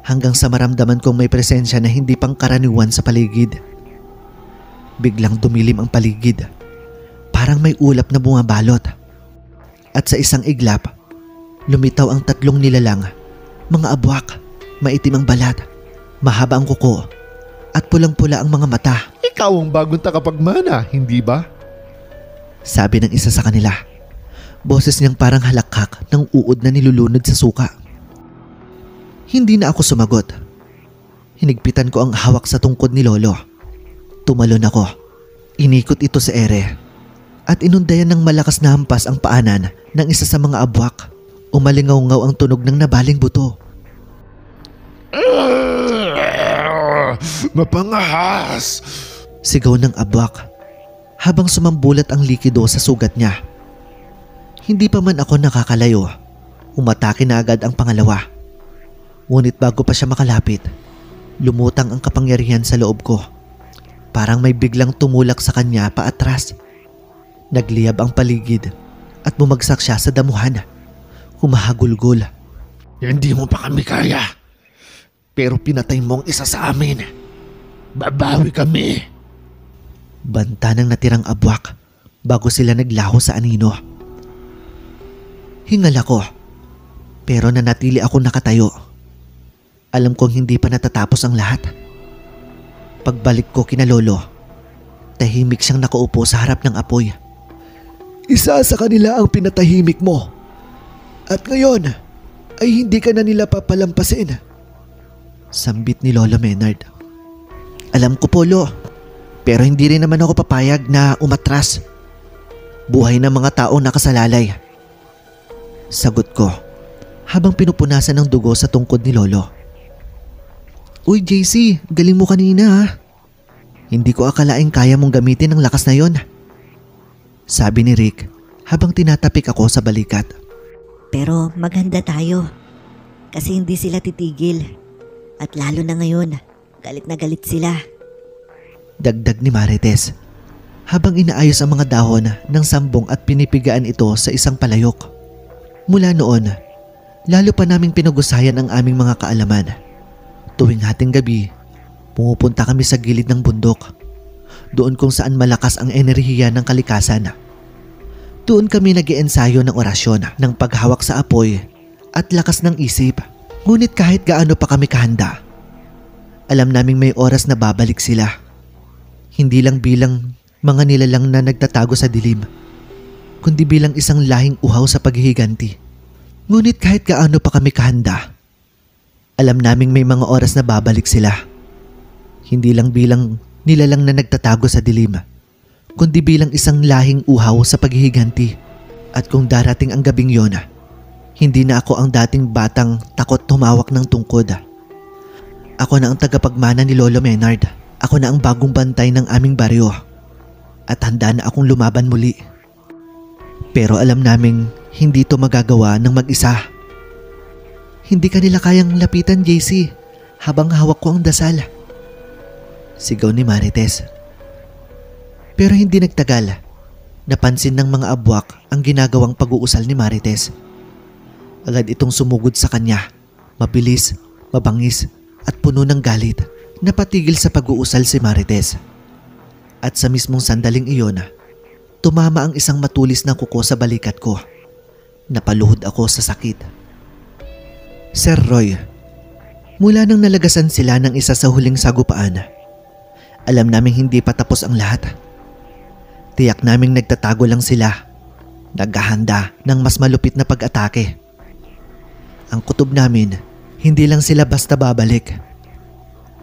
hanggang sa maramdaman kong may presensya na hindi pangkaraniwan sa paligid. Biglang dumilim ang paligid, parang may ulap na bumabalot. At sa isang iglap, lumitaw ang tatlong nilalang, mga abwak, maitim ang balat, mahaba ang kuko, at pulang-pula ang mga mata. Ikaw ang bagong takapagmana, hindi ba? Sabi ng isa sa kanila. Boses niyang parang halakhak ng uod na nilulunod sa suka. Hindi na ako sumagot. Hinigpitan ko ang hawak sa tungkod ni Lolo. Tumalon ako. Inikot ito sa ere. At inundayan ng malakas na hampas ang paanan ng isa sa mga abwak. Umalingaw-ngaw ang tunog ng nabaling buto. Mapangahas! Sigaw ng abwak habang sumambulat ang likido sa sugat niya. Hindi pa man ako nakakalayo, umatake na agad ang pangalawa. Ngunit bago pa siya makalapit, lumutang ang kapangyarihan sa loob ko. Parang may biglang tumulak sa kanya paatras. Nagliyab ang paligid at bumagsak siya sa damuhan. Humahagulgol. Hindi mo pa kami kaya. Pero pinatay mo ang isa sa amin. Babawi kami. Banta ng natirang abwak bago sila naglaho sa anino. Hingal ako, pero nanatili ako nakatayo. Alam kong hindi pa natatapos ang lahat. Pagbalik ko kina Lolo, tahimik siyang nakaupo sa harap ng apoy. Isa sa kanila ang pinatahimik mo. At ngayon ay hindi ka na nila papalampasin. Sambit ni Lolo Menard. Alam ko po, Lo, pero hindi rin naman ako papayag na umatras. Buhay ng mga taong nakasalalay. Sagot ko habang pinupunasan ng dugo sa tungkod ni Lolo. Uy JC, galing mo kanina ha. Hindi ko akalaing kaya mong gamitin ang lakas na yon. Sabi ni Rick habang tinatapik ako sa balikat. Pero maghanda tayo. Kasi hindi sila titigil. At lalo na ngayon, galit na galit sila. Dagdag ni Marites habang inaayos ang mga dahon ng sambong at pinipigaan ito sa isang palayok. Mula noon, lalo pa naming pinagusayan ang aming mga kaalaman. Tuwing hating gabi, pumupunta kami sa gilid ng bundok. Doon kung saan malakas ang enerhiya ng kalikasan. Doon kami nag-iensayo ng orasyon, ng paghawak sa apoy at lakas ng isip. Ngunit kahit gaano pa kami kahanda, alam naming may oras na babalik sila. Hindi lang bilang mga nilalang na nagtatago sa dilim, kundi bilang isang lahing uhaw sa paghihiganti. Ngunit kahit gaano pa kami kahanda, alam naming may mga oras na babalik sila. Hindi lang bilang nilalang na nagtatago sa dilim, kundi bilang isang lahing uhaw sa paghihiganti. At kung darating ang gabing yon, hindi na ako ang dating batang takot humawak ng tungkod. Ako na ang tagapagmana ni Lolo Menard. Ako na ang bagong bantay ng aming baryo at handa na akong lumaban muli. Pero alam naming hindi to magagawa ng mag-isa. Hindi ka nila kayang lapitan, JC, habang hawak ko ang dasal. Sigaw ni Marites. Pero hindi nagtagal. Napansin ng mga abwak ang ginagawang pag-uusal ni Marites. Agad itong sumugod sa kanya. Mabilis, mabangis at puno ng galit. Napatigil sa pag-uusal si Marites. At sa mismong sandaling iyon, tumama ang isang matulis na kuko sa balikat ko. Napaluhod ako sa sakit. Sir Roy, mula nang nalagasan sila ng isa sa huling sagupaan, alam naming hindi pa tapos ang lahat. Tiyak naming nagtatago lang sila, naghahanda ng mas malupit na pag-atake. Ang kutob namin, hindi lang sila basta babalik.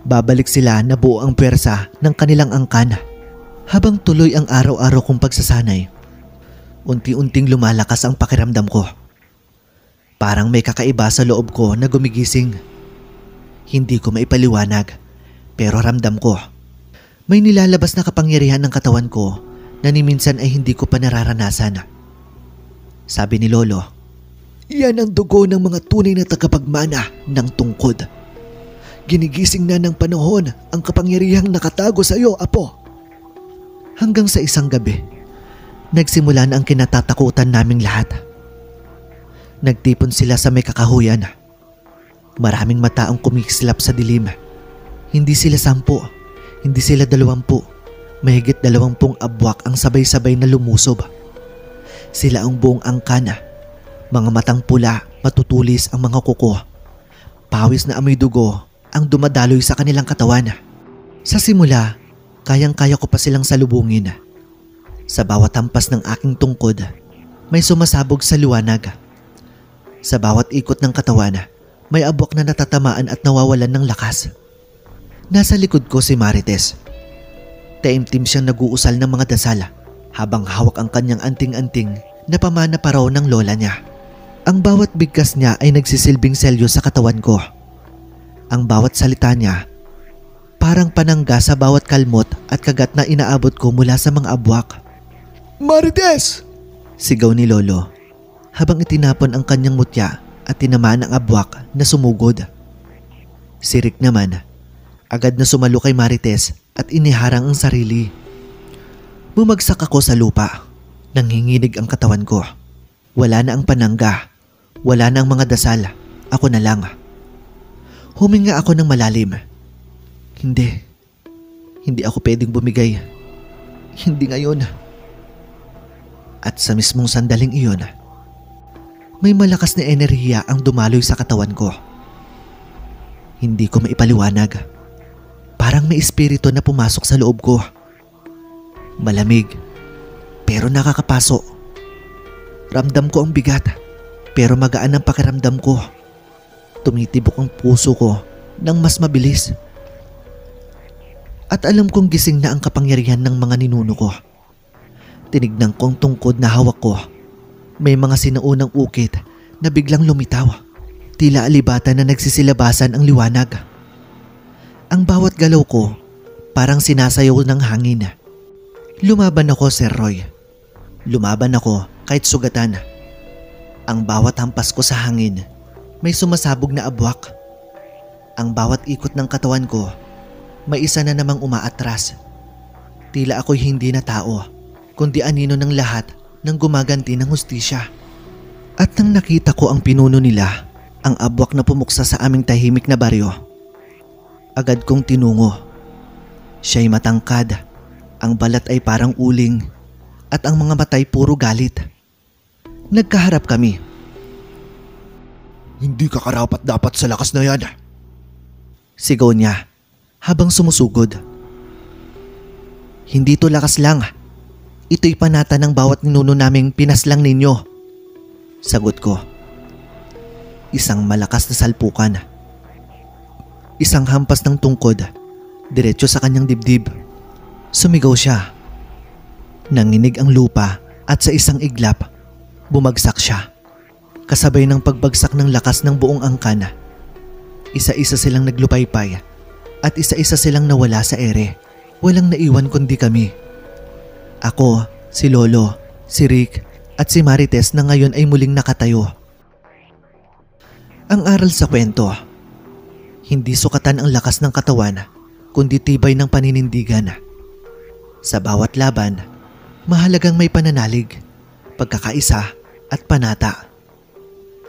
Babalik sila na buo ang pwersa ng kanilang angkan. Habang tuloy ang araw-araw kong pagsasanay, unti-unting lumalakas ang pakiramdam ko. Parang may kakaiba sa loob ko na gumigising. Hindi ko maipaliwanag, pero ramdam ko. May nilalabas na kapangyarihan ng katawan ko na ni minsan ay hindi ko pa nararanasan. Sabi ni Lolo, Yan ang dugo ng mga tunay na tagapagmana ng tungkod. Ginigising na ng panahon ang kapangyarihang nakatago sa iyo, Apo. Hanggang sa isang gabi, nagsimula na ang kinatatakutan naming lahat. Nagtipon sila sa may kakahuyan. Maraming mata ang kumikislap sa dilim. Hindi sila 10, hindi sila 20. Mahigit 20 abwak ang sabay-sabay na lumusob. Sila ang buong angkan. Mga matang pula, matutulis ang mga kuko. Pawis na amoy dugo ang dumadaloy sa kanilang katawan. Sa simula, kayang-kaya ko pa silang salubungin. Sa bawat hampas ng aking tungkod, may sumasabog sa liwanag. Sa bawat ikot ng katawan, may abwak na natatamaan at nawawalan ng lakas. Nasa likod ko si Marites. Taimtim siyang nag-uusal ng mga dasal habang hawak ang kanyang anting-anting na pamana pa raw ng lola niya. Ang bawat bigkas niya ay nagsisilbing selyo sa katawan ko. Ang bawat salita niya parang panangga sa bawat kalmot at kagat na inaabot ko mula sa mga abwak. Marites! Sigaw ni Lolo habang itinapon ang kanyang mutya at tinamaan ang abwak na sumugod. Si Rick naman, agad na sumalo kay Marites at iniharang ang sarili. Bumagsak ako sa lupa. Nanginginig ang katawan ko. Wala na ang panangga. Wala na ang mga dasal. Ako na lang. Huminga ako ng malalim. Hindi ako pwedeng bumigay. Hindi ngayon. At sa mismong sandaling iyon, may malakas na enerhiya ang dumaloy sa katawan ko. Hindi ko maipaliwanag. Parang may espiritu na pumasok sa loob ko. Malamig, pero nakakapaso. Ramdam ko ang bigat, pero magaan ang pakiramdam ko. Tumitibok ang puso ko ng mas mabilis. At alam kong gising na ang kapangyarihan ng mga ninuno ko. Tinignan ko ang tungkod na hawak ko. May mga sinaunang ukit na biglang lumitaw. Tila alibatan na nagsisilabasan ang liwanag. Ang bawat galaw ko parang sinasayaw ng hangin. Lumaban ako, Sir Roy. Lumaban ako kahit sugatan. Ang bawat hampas ko sa hangin, may sumasabog na abwak. Ang bawat ikot ng katawan ko, may isa na namang umaatras. Tila ako'y hindi na tao, kundi anino ng lahat ng gumaganti ng hustisya. At nang nakita ko ang pinuno nila, ang abwak na pumuksa sa aming tahimik na baryo, agad kong tinungo. Siya'y matangkad, ang balat ay parang uling, at ang mga matay puro galit. Nagkaharap kami. Hindi ka karapat-dapat sa lakas na yan. Sigaw niya habang sumusugod. Hindi to lakas lang. Ito'y panata ng bawat ninuno naming pinaslang ninyo. Sagot ko. Isang malakas na salpukan. Isang hampas ng tungkod, diretso sa kanyang dibdib. Sumigaw siya. Nanginig ang lupa at sa isang iglap, bumagsak siya. Kasabay ng pagbagsak ng lakas ng buong angkan. Isa-isa silang naglupaypay at at isa-isa silang nawala sa ere. Walang naiwan kundi kami. Ako, si Lolo, si Rick at si Marites na ngayon ay muling nakatayo. Ang aral sa kwento, hindi sukatan ang lakas ng katawan kundi tibay ng paninindigan. Sa bawat laban, mahalagang may pananalig, pagkakaisa at panata.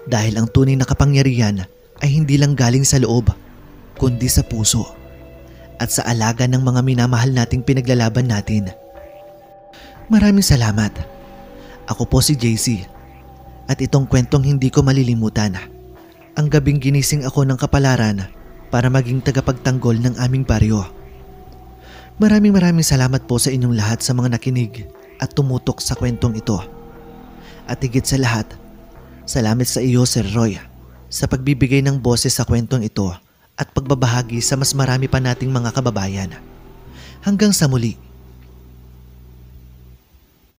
Dahil ang tunay na kapangyarihan ay hindi lang galing sa loob, kundi sa puso at sa alaga ng mga minamahal nating pinaglalaban natin. Maraming salamat. Ako po si JC at itong kwentong hindi ko malilimutan. Ang gabing ginising ako ng kapalaran para maging tagapagtanggol ng aming baryo. Maraming salamat po sa inyong lahat sa mga nakinig at tumutok sa kwentong ito. At higit sa lahat, salamat sa iyo Sir Roy sa pagbibigay ng boses sa kwentong ito at pagbabahagi sa mas marami pa nating mga kababayan. Hanggang sa muli.